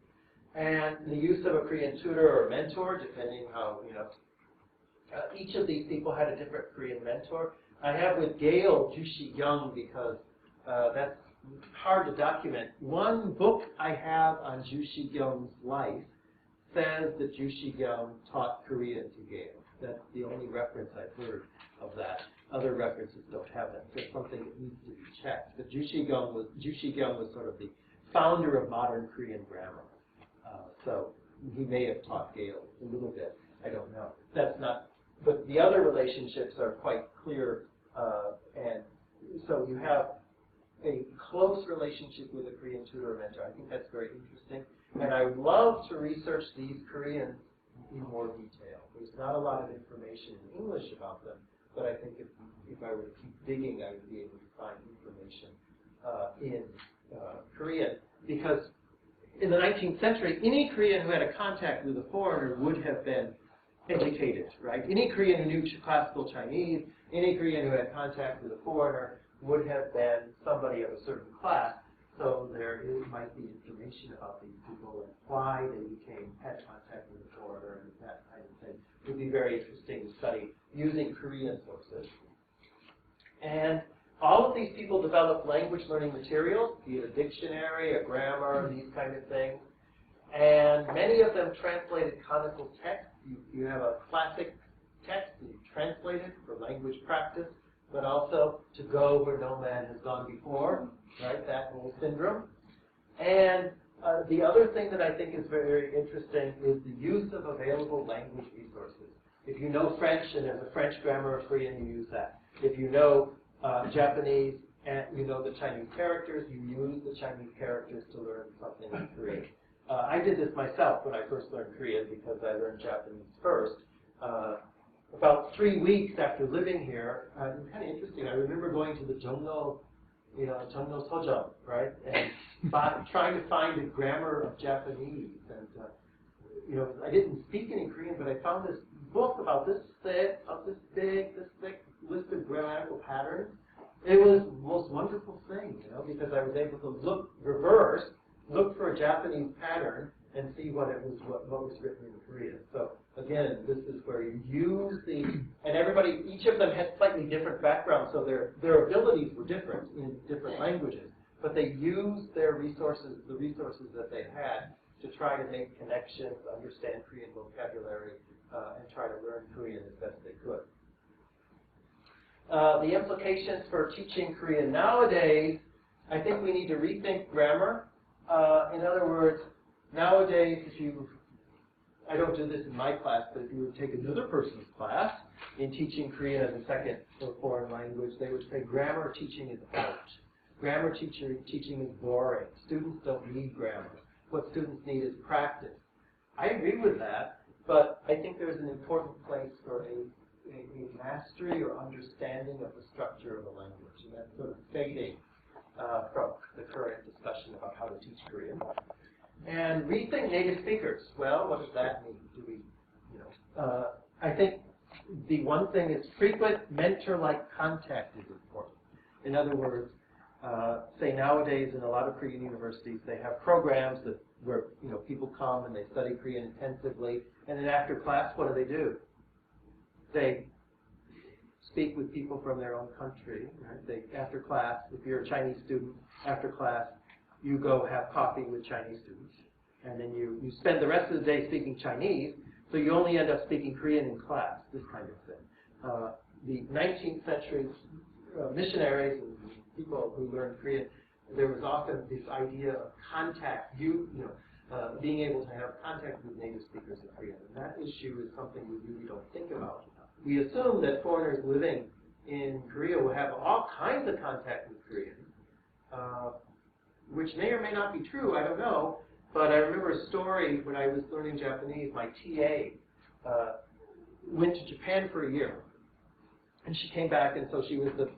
And the use of a Korean tutor or mentor, depending how, each of these people had a different Korean mentor. I have with Gale Jushi Young because that's hard to document. One book I have on Jushi Young's life says that Jushi Young taught Korean to Gale. That's the only reference I've heard of that. Other references don't have that. It's something that needs to be checked. But Jushi Young was sort of the founder of modern Korean grammar. So he may have taught Gale a little bit. I don't know. That's not. But the other relationships are quite clear, and so you have a close relationship with a Korean tutor or mentor. I think that's very interesting. And I would love to research these Koreans in more detail. There's not a lot of information in English about them, but I think if I were to keep digging, I would be able to find information in Korean. Because in the 19th century, any Korean who had a contact with a foreigner would have been educated, right? Any Korean who knew classical Chinese, any Korean who had contact with a foreigner would have been somebody of a certain class. So might be information about these people and why they had contact with a foreigner and that kind of thing. It would be very interesting to study using Korean sources. And all of these people developed language learning materials, be it a dictionary, a grammar, these kind of things. And many of them translated canonical text. You have a classic text, and you translated for language practice, but also to go where no man has gone before, right? That whole syndrome. And the other thing that I think is very, very interesting is the use of available language resources. If you know French and there's a French grammar of Korean, you use that. If you know Japanese and you know the Chinese characters, you use the Chinese characters to learn something in Korean. I did this myself when I first learned Korean because I learned Japanese first. About 3 weeks after living here, it was kind of interesting. I remember going to the Jongno, Jongno Sojong, right, and trying to find the grammar of Japanese. And I didn't speak any Korean, but I found this book about this thick, this thick list of grammatical patterns. It was the most wonderful thing, because I was able to look for a Japanese pattern and see what was written in Korean. So again, this is where you use and each of them had slightly different backgrounds, so their abilities were different in different languages, but they used their resources, the resources that they had, to try to make connections, understand Korean vocabulary, and try to learn Korean as best they could. The implications for teaching Korean nowadays, I think we need to rethink grammar. In other words, nowadays, I don't do this in my class, but if you would take another person's class in teaching Korean as a second or foreign language, they would say grammar teaching is out. Grammar teaching is boring. Students don't need grammar. What students need is practice. I agree with that, but I think there's an important place for a mastery or understanding of the structure of a language, and that's sort of fading from the current discussion about how to teach Korean. And rethink native speakers. Well, what does that mean? I think the one thing is frequent mentor-like contact is important. In other words, say nowadays in a lot of Korean universities, they have programs where people come and they study Korean intensively, and then after class, what do? They speak with people from their own country. Right? After class, if you're a Chinese student, after class, you go have coffee with Chinese students, and then you spend the rest of the day speaking Chinese, so you only end up speaking Korean in class, this kind of thing. The 19th century missionaries and people who learned Korean, there was often this idea of contact, being able to have contact with native speakers of Korean, and that issue is something we really don't think about. We assume that foreigners living in Korea will have all kinds of contact with Koreans, which may or may not be true, I don't know, but I remember a story when I was learning Japanese. My TA went to Japan for a year, and she came back, and so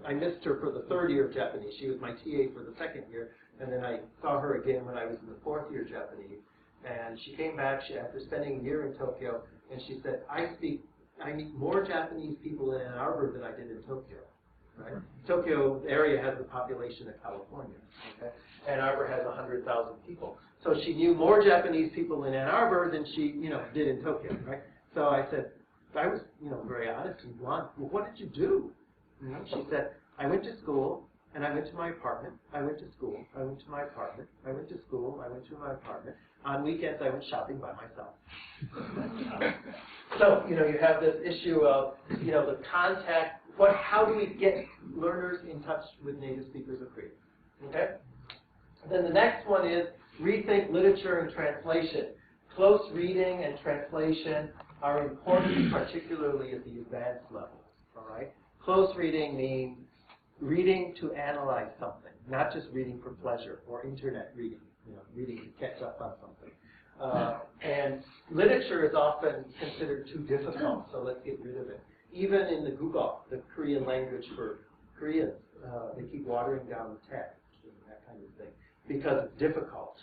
I missed her for the third year of Japanese. She was my TA for the second year, and then I saw her again when I was in the fourth year of Japanese, and she came back after spending a year in Tokyo, and she said, I meet more Japanese people in Ann Arbor than I did in Tokyo. Right? Tokyo area has the population of California. Okay? Ann Arbor has 100,000 people. So she knew more Japanese people in Ann Arbor than she did in Tokyo. Right? So I said, I was very honest and blunt. Well, what did you do? She said, I went to school and I went to my apartment. I went to school. I went to my apartment. I went to school. I went to my apartment. On weekends, I went shopping by myself. So, you have this issue of, the contact. How do we get learners in touch with native speakers of Korean? Okay? Then the next one is rethink literature and translation. Close reading and translation are important, particularly at the advanced levels. All right? Close reading means reading to analyze something, not just reading for pleasure or internet reading. Reading to catch up on something. And literature is often considered too difficult, so let's get rid of it. Even in the Google, the Korean language for Koreans, they keep watering down the text and that kind of thing because it's difficult,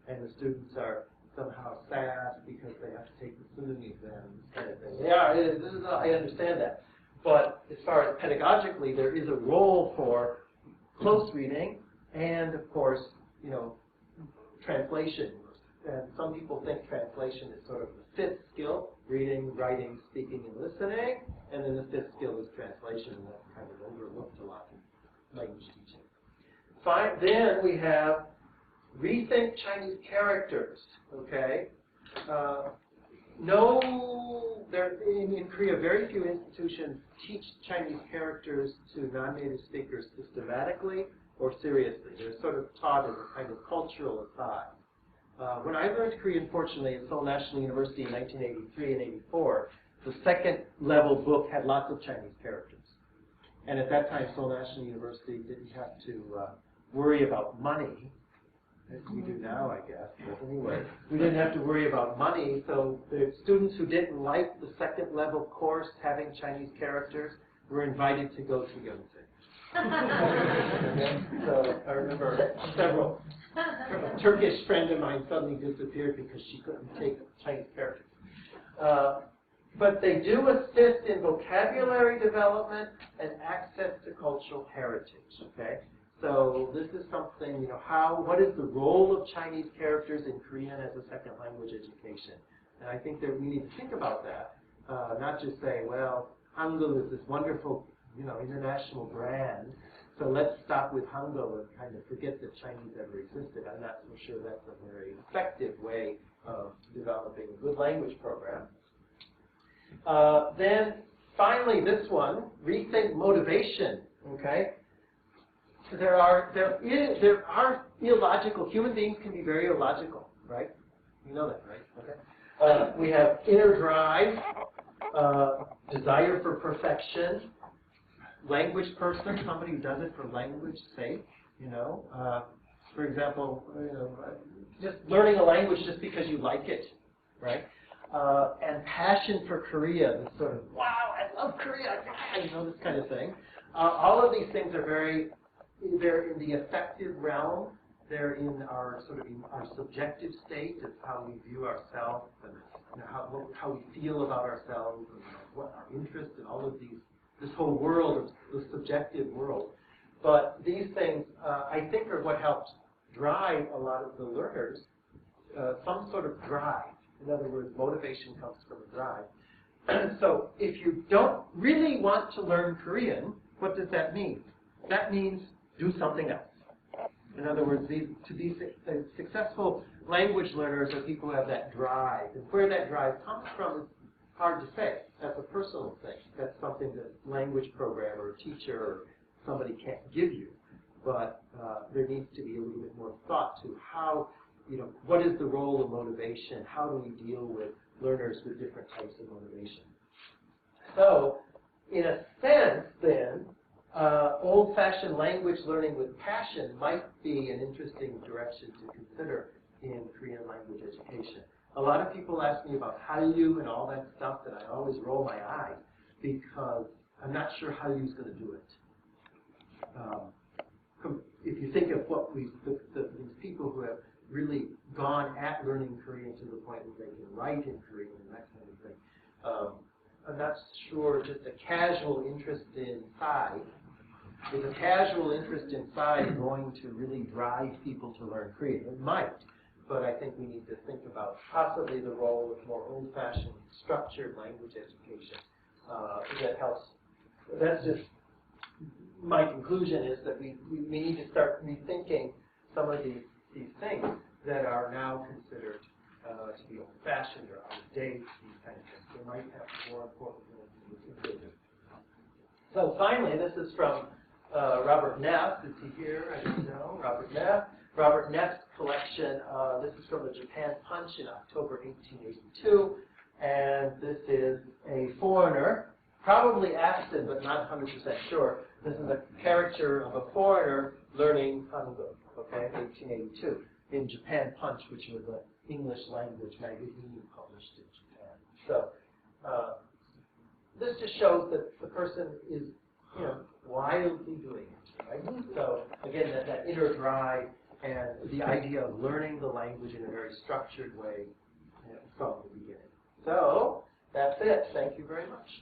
and the students are somehow sad because they have to take the Suning exam, this kind of thing. I understand that. But as far as pedagogically, there is a role for close reading and, of course, translation. And some people think translation is sort of the fifth skill, reading, writing, speaking, and listening. And then the fifth skill is translation, and that's kind of overlooked a lot in language teaching. Fine. Then we have rethink Chinese characters, okay? in Korea, very few institutions teach Chinese characters to non-native speakers systematically or seriously. They're sort of taught as a kind of cultural aside. When I learned Korean, fortunately, at Seoul National University in 1983 and 84, the second level book had lots of Chinese characters. And at that time, Seoul National University didn't have to worry about money, as we do now, I guess. But anyway, we didn't have to worry about money, so the students who didn't like the second level course having Chinese characters were invited to go to Yonsei. So I remember several. A Turkish friend of mine suddenly disappeared because she couldn't take Chinese characters. But they do assist in vocabulary development and access to cultural heritage. Okay, so this is something, you know, what is the role of Chinese characters in Korean as a second language education? And I think that we need to think about that, not just say, well, Hangul is this wonderful, you know, international brand, so let's stop with Hangul and kind of forget that Chinese ever existed. I'm not so sure that's a very effective way of developing a good language program. Then finally, this one, rethink motivation. Okay, there are illogical. Human beings can be very illogical, right? You know that, right? Okay. We have inner drive, desire for perfection. Language person, somebody who does it for language sake, you know. For example, you know, just learning a language just because you like it, right? And passion for Korea, this sort of, wow, I love Korea, you know, this kind of thing. All of these things are they're in the affective realm. They're in our sort of our subjective state of how we view ourselves and, you know, how we feel about ourselves and what our interests and all of these. This whole world, the subjective world. But these things, I think, are what helps drive a lot of the learners, some sort of drive. In other words, motivation comes from a drive. So if you don't really want to learn Korean, what does that mean? That means do something else. In other words, to be successful language learners are people who have that drive. And where that drive comes from is hard to say. That's a personal thing. That's something that a language program or a teacher or somebody can't give you. But there needs to be a little bit more thought to how, you know, what is the role of motivation? How do we deal with learners with different types of motivation? So, in a sense, then, old-fashioned language learning with passion might be an interesting direction to consider in Korean language education. A lot of people ask me about Hallyu and all that stuff, and I always roll my eyes because I'm not sure Hallyu's going to do it. If you think of what these people who have really gone at learning Korean to the point where they can write in Korean and that kind of thing, I'm not sure just a casual interest in Psy. Is a casual interest in Psy going to really drive people to learn Korean? It might. But I think we need to think about possibly the role of more old-fashioned structured language education that helps. That's just my conclusion, is that we need to start rethinking some of these things that are now considered to be old-fashioned or out of date, these kind of things. They might have more important things to do. So finally, this is from Robert Neff. Is he here? I don't know. Robert Neff. Robert Neff's collection. This is from the Japan Punch in October 1882, and this is a foreigner, probably Aston, but not 100% sure. This is a caricature of a foreigner learning Hangul, okay, 1882, in Japan Punch, which was an English language magazine published in Japan. So this just shows that the person is, you know, wildly doing it, right? So again, that inner drive and the idea of learning the language in a very structured way, you know, from the beginning. So that's it. Thank you very much.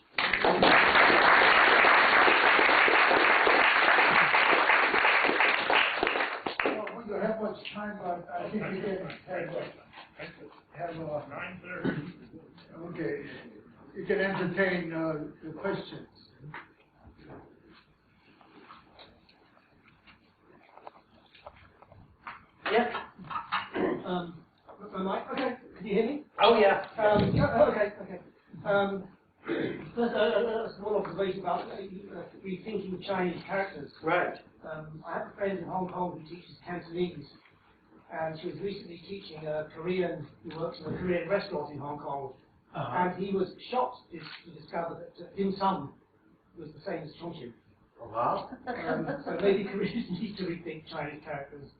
Well, we don't have much time left. I think we can have 9:30. Okay. You can entertain the questions. Yes. Okay. Can you hear me? Oh, yeah. Okay. First, a small observation about rethinking Chinese characters. Right. I have a friend in Hong Kong who teaches Cantonese, and she was recently teaching a Korean who works in a Korean restaurant in Hong Kong, and he was shocked to discover that dim sum was the same as Chongqing. Oh, wow. So maybe Koreans need to rethink Chinese characters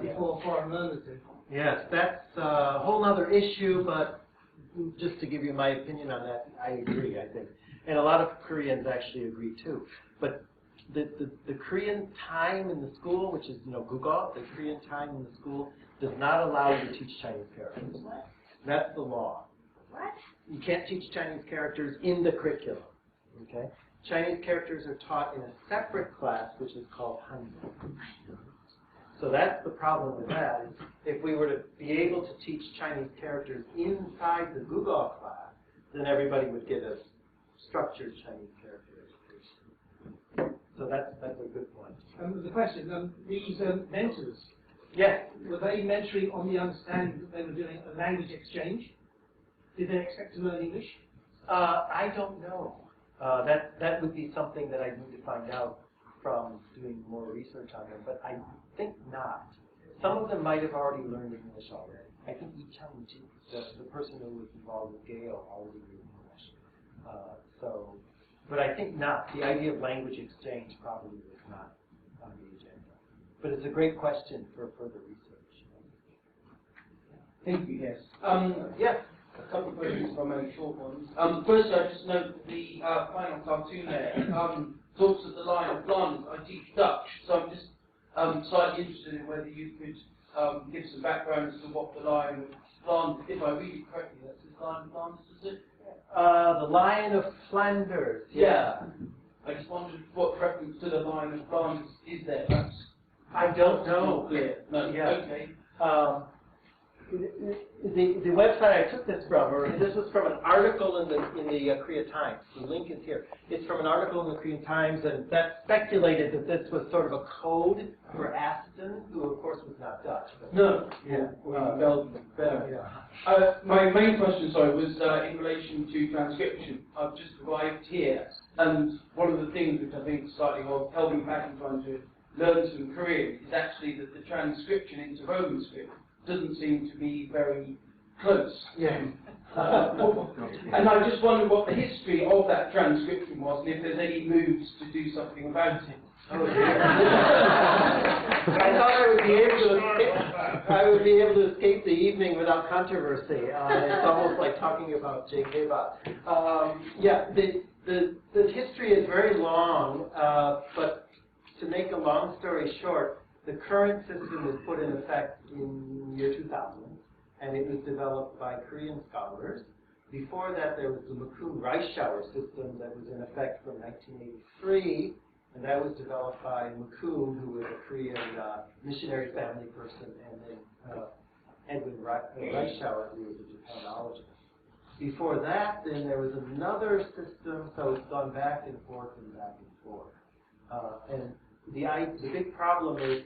before foreign learners do. Yes, that's a whole other issue, but just to give you my opinion on that, I agree, I think. And a lot of Koreans actually agree too. But the Korean time in the school, which is, Gugo, the Korean time in the school, does not allow you to teach Chinese characters. What? That's the law. What? You can't teach Chinese characters in the curriculum, okay? Chinese characters are taught in a separate class, which is called Hangul. So that's the problem with that, is if we were to be able to teach Chinese characters inside the Gugo class, then everybody would get a structured Chinese character education. So that's a good point. The question, these mentors, Yes. were they mentoring on the understanding that they were doing a language exchange? Did they expect to learn English? I don't know. That would be something that I need to find out from doing more research on them, but I think not. Some of them might have already learned English already. I think the person who was involved with Gale, already knew English. But I think not. The idea of language exchange probably was not on the agenda. But it's a great question for further research. Thank you, yes. Yes. A couple of questions, if I may, short ones. First, I just note that the final cartoon there talks of the line of Flanders. I teach Dutch, so I'm just slightly interested in whether you could give some background as to what the line of Flanders, if I read it correctly, that's the line of Flanders, is it? The Lion of Flanders. Yeah. I just wondered what reference to the line of Flanders is there. Perhaps I don't know. not clear. No. Yeah. Okay. The website I took this from, or this was from an article in the Korea Times. The link is here. It's from an article in the Korean Times, and that speculated that this was sort of a code for Aston, who of course was not Dutch. But No. yeah. Belgium. Yeah. My main question, sorry, was in relation to transcription. I've just arrived here, and one of the things which I think is slightly held me back in trying to learn some Korean is actually that the transcription into Roman script doesn't seem to be very close. Yeah. And I just wondered what the history of that transcription was, and if there's any moves to do something about it. Oh, dear. I thought I would be able to escape the evening without controversy. It's almost like talking about J.K. Yeah, the history is very long, but to make a long story short, the current system was put in effect in year 2000, and it was developed by Korean scholars. Before that, there was the McCune-Reischauer system that was in effect from 1983, and that was developed by McCune, who was a Korean missionary family person, and then Edwin Reischauer, who was a Japanologist. Before that, then there was another system, so it's gone back and forth and back and forth. And the big problem is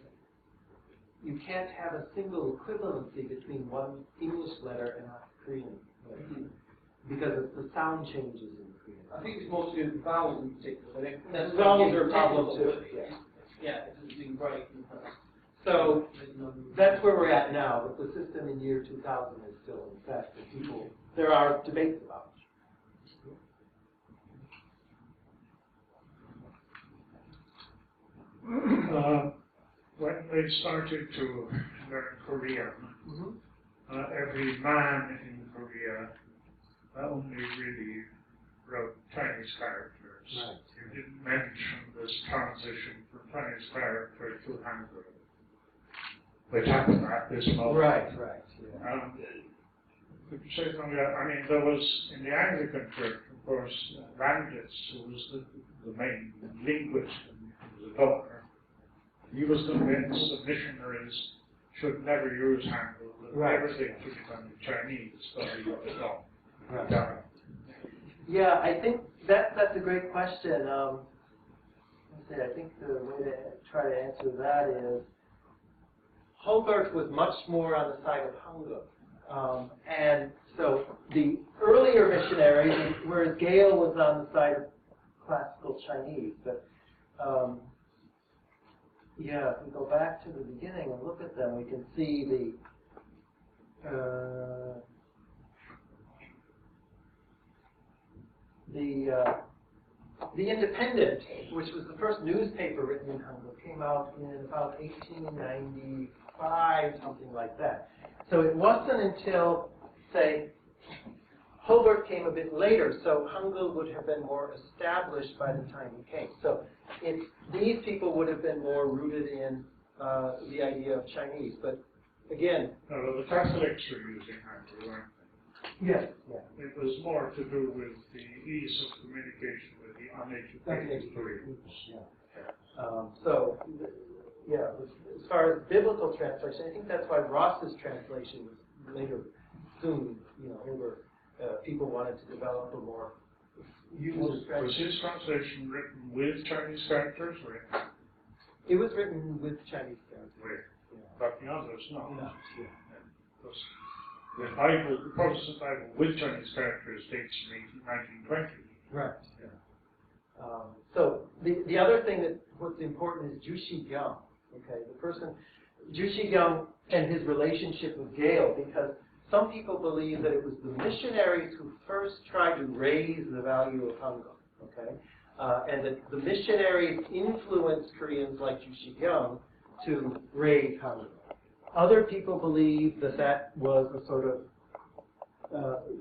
you can't have a single equivalency between one English letter and a Korean letter because of the sound changes in Korean. I think it's more to do with vowels in particular. The vowels are a problem too. Yeah, it doesn't seem great. So that's where we're at now, but the system in year 2000 is still in effect. There are debates about it. When they started to learn Korean, every man in Korea only really wrote Chinese characters. Right. You didn't mention this transition from Chinese character to Hangul, which happened at this moment. Right. Yeah. Could you say something? I mean, there was in the Anglican Church, of course, Ramstedt, who was the main linguist and the doctor. He was convinced that missionaries should never use Hangul, that everything should be done in Chinese, but he got it wrong. Right. Yeah, I think that's a great question. I think the way to try to answer that is Hulbert was much more on the side of Hangul. And so the earlier missionaries, whereas Gale was on the side of classical Chinese, but yeah, if we go back to the beginning and look at them, we can see the Independent, which was the first newspaper written in Hangul, came out in about 1895, something like that. So it wasn't until, say, Hulbert came a bit later, so Hangul would have been more established by the time he came. So these people would have been more rooted in the idea of Chinese. But again, no, the Catholics were using Hangul, weren't they? yes, yeah. It was more to do with the ease of communication with the uneducated Koreans. Yeah, as far as biblical translation, I think that's why Ross's translation was later, soon, over. People wanted to develop a more user-friendly. Was his translation written with Chinese characters? It was written with Chinese characters. But the others, no. No. Because the Bible, the Protestant Bible with Chinese characters dates from 1920. Right. Yeah. So the other thing what's important is Jushi Gyung. Okay, the person Jushi Gyung and his relationship with Gale, because some people believe that it was the missionaries who first tried to raise the value of Hangul. Okay, and that the missionaries influenced Koreans like Jushi Gyung to raise Hangul. Other people believe that was a sort of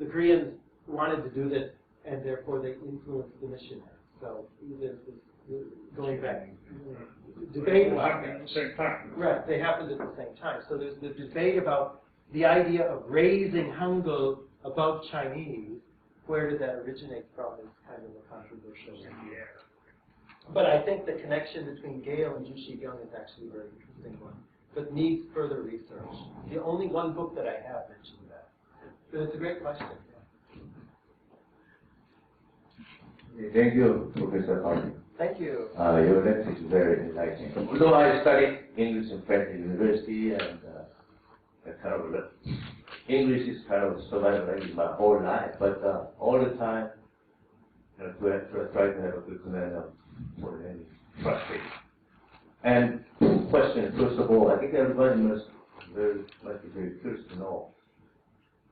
the Koreans wanted to do this, and therefore they influenced the missionaries. So there's this going back debate about at the same time. Right, they happened at the same time. So there's the debate about the idea of raising Hangul above Chinese. Where did that originate from is kind of a controversial. But I think the connection between Gale and Jushi Gyung is actually a very interesting one, but needs further research. The only one book that I have mentioned that. But it's a great question. Thank you, Professor Horace. Thank you. Your lecture is very enlightening. Although I studied English and French at university, and English is kind of survival language my whole life, but all the time, to try to have a good command of foreign language, frustrating. And two questions. First of all, I think everybody must be very curious to know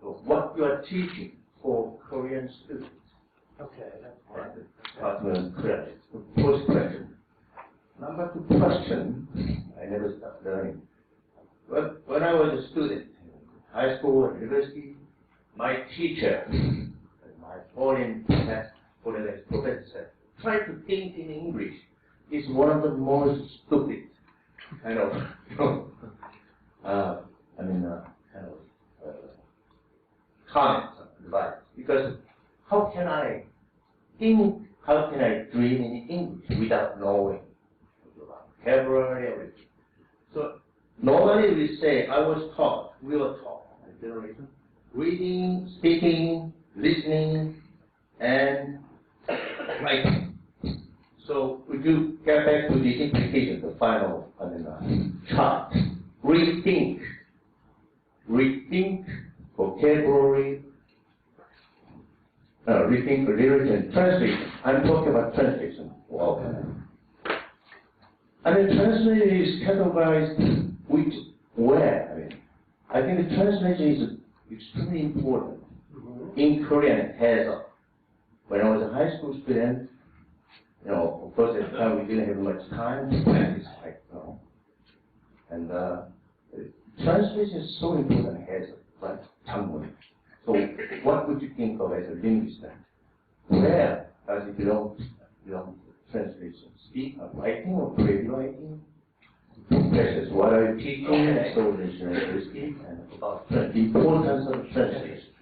what you are teaching for Korean students. Okay, that's Right. First question. Number two question, I never stopped learning. When I was a student in high school and university, my teacher, my foreign language professor said, try to think in English. It's one of the most stupid kind of, comments and advice. Because how can I dream in English without knowing vocabulary, everything? So normally we say, we were taught, generation, reading, speaking, listening, and writing. So would you get back to the implication, the final chart? Rethink vocabulary, rethink literature and translation. I'm talking about translation. Wow. Translation is categorized where? I think the translation is extremely important. In Korean, when I was a high school student, of course at the time we didn't have much time to practice, and translation is so important right? So what would you think of as a linguist then? Where does it belong to translation? Speak or writing or rewriting? Professors, what are you teaching? Okay. So linguistic and about the importance of translation.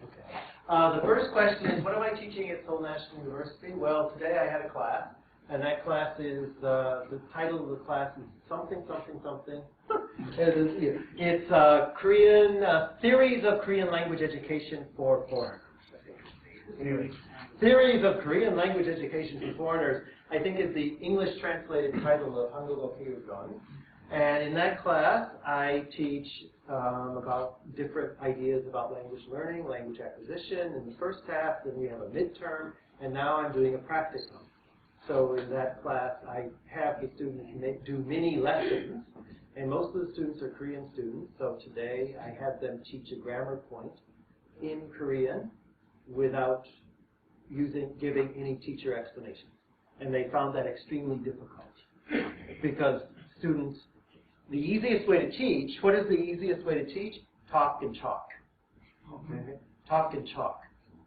The first question is, what am I teaching at Seoul National University? Well, today I had a class, and that class is, the title of the class is something. It's Korean, Theories of Korean Language Education for Foreigners. Anyway, Theories of Korean Language Education for Foreigners, I think is the English translated title of Hangul Kyugon. And in that class, I teach about different ideas about language learning, language acquisition in the first half, then we have a midterm, and now I'm doing a practicum. So in that class, I have the students do mini lessons, and most of the students are Korean students, so today I have them teach a grammar point in Korean without giving any teacher explanations. And they found that extremely difficult because students, the easiest way to teach, what is the easiest way to teach? Talk and chalk. Okay? Talk and chalk.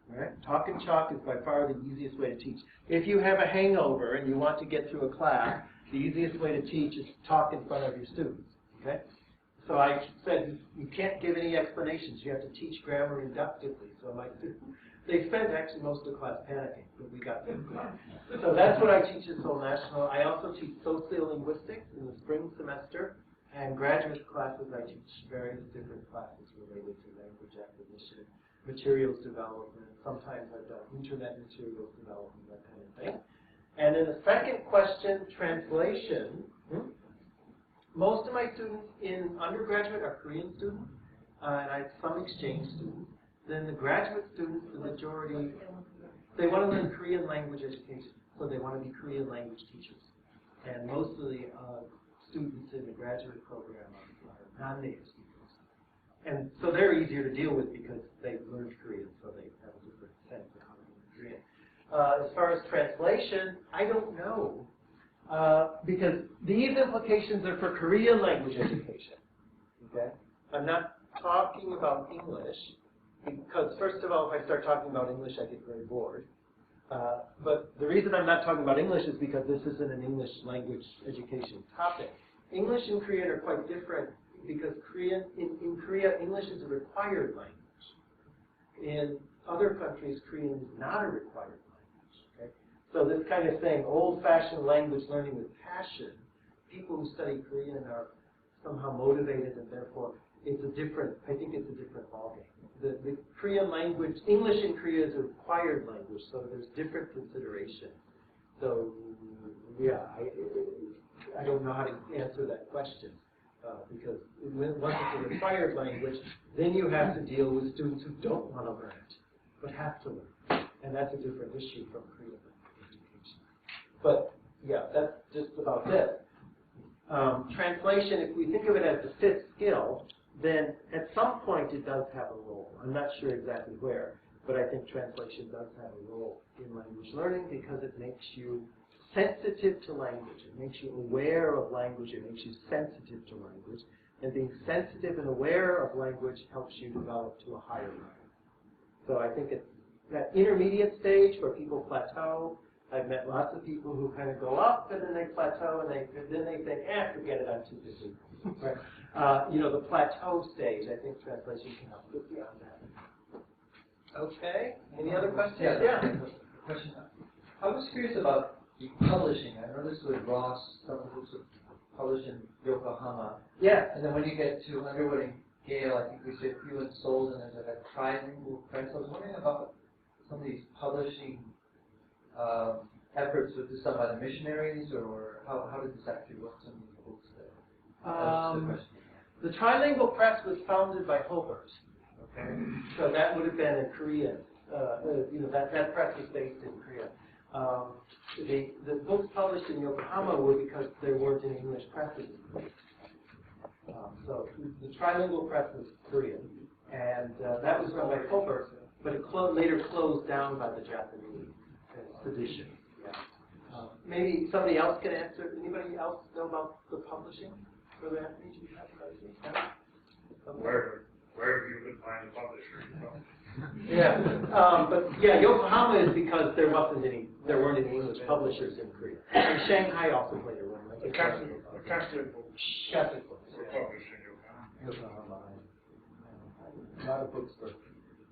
Right? Talk and chalk is by far the easiest way to teach. If you have a hangover and you want to get through a class, the easiest way to teach is to talk in front of your students. Okay? So I said you can't give any explanations. You have to teach grammar inductively. So my students, they spent actually most of the class panicking, but we got them. So that's what I teach at Seoul National. I also teach sociolinguistics in the spring semester, and graduate classes I teach various different classes related to language acquisition, materials development. Sometimes I've done internet materials development, that kind of thing. And then the second question, translation. Most of my students in undergraduate are Korean students, and I have some exchange students. Then the graduate students, the majority, they want to learn Korean language education, so they want to be Korean language teachers. And most of the students in the graduate program are non-native speakers. And so they're easier to deal with because they've learned Korean, so they have a different sense of how to learn Korean. As far as translation, I don't know. Because these implications are for Korean language education. Okay? I'm not talking about English, because first of all, if I start talking about English, I get very bored. But the reason I'm not talking about English is because this isn't an English language education topic. English and Korean are quite different because in Korea, English is a required language. In other countries, Korean is not a required language. Okay? So this kind of thing, old-fashioned language learning with passion, people who study Korean are somehow motivated, and therefore it's a different, I think it's a different ballgame. The Korean language, English in Korea is a required language, so there's different considerations. So, yeah, I don't know how to answer that question, because once it's a required language, then you have to deal with students who don't want to learn it, but have to learn it. And that's a different issue from Korean language education. But, yeah, that's just about this. Translation, if we think of it as the fifth skill, then at some point it does have a role. I'm not sure exactly where, but I think translation does have a role in language learning because it makes you sensitive to language. It makes you aware of language. It makes you sensitive to language. And being sensitive and aware of language helps you develop to a higher level. So I think it's that intermediate stage where people plateau. I've met lots of people who kind of go up and then they plateau and then they think, forget it, I'm too busy. Right? The plateau stage, I think translation can help get beyond that. Okay, any other questions? Yeah. Question. I was curious about the publishing. I noticed with Ross, some of the books are published in Yokohama. Yeah. And then when you get to Underwood and Gale, I think we say few and sold, and there's like a trilingual press. I was wondering about some of these publishing efforts. Was this done by the missionaries, or how did this actually work? Some of these books there. That's the question. The trilingual press was founded by Hulbert. Okay, so that would have been a Korean. That press was based in Korea. The books published in Yokohama were because there weren't any English presses. So the trilingual press was Korean, and that was run by Hulbert, but it later closed down by the Japanese sedition. Yeah. Maybe somebody else can answer. Anybody else know about the publishing for that? Wherever you could find a publisher, you know. Yeah, Yokohama is because there weren't any English publishers in Korea. And Shanghai also played a role. The Catholic books were published in Yokohama. A lot of books were,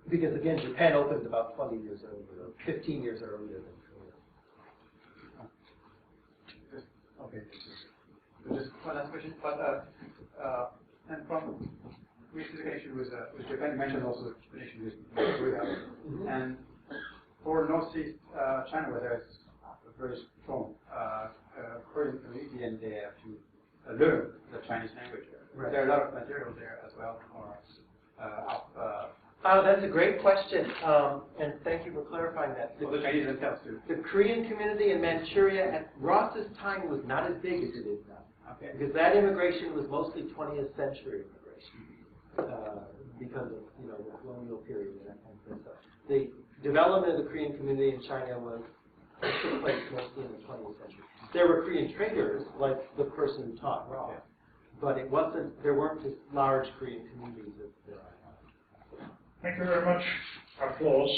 because again, Japan opened about 20 years earlier, 15 years earlier than Korea. Okay. So just one last question, and from recent connection with Japan, you mentioned also connection with Korea, and for Northeast China, where there is a very strong Korean community, and they have to learn the Chinese language. Right. Is there a lot of material there as well, or That's a great question, and thank you for clarifying that. the Chinese themselves too? The Korean community in Manchuria at Ross's time was not as big as it is now. Okay. Because that immigration was mostly 20th century immigration, because of the colonial period and that kind of stuff. The development of the Korean community in China took place mostly in the 20th century. There were Korean traders, like the person who taught Ross, but there weren't just large Korean communities as there are now. Thank you very much. Applause.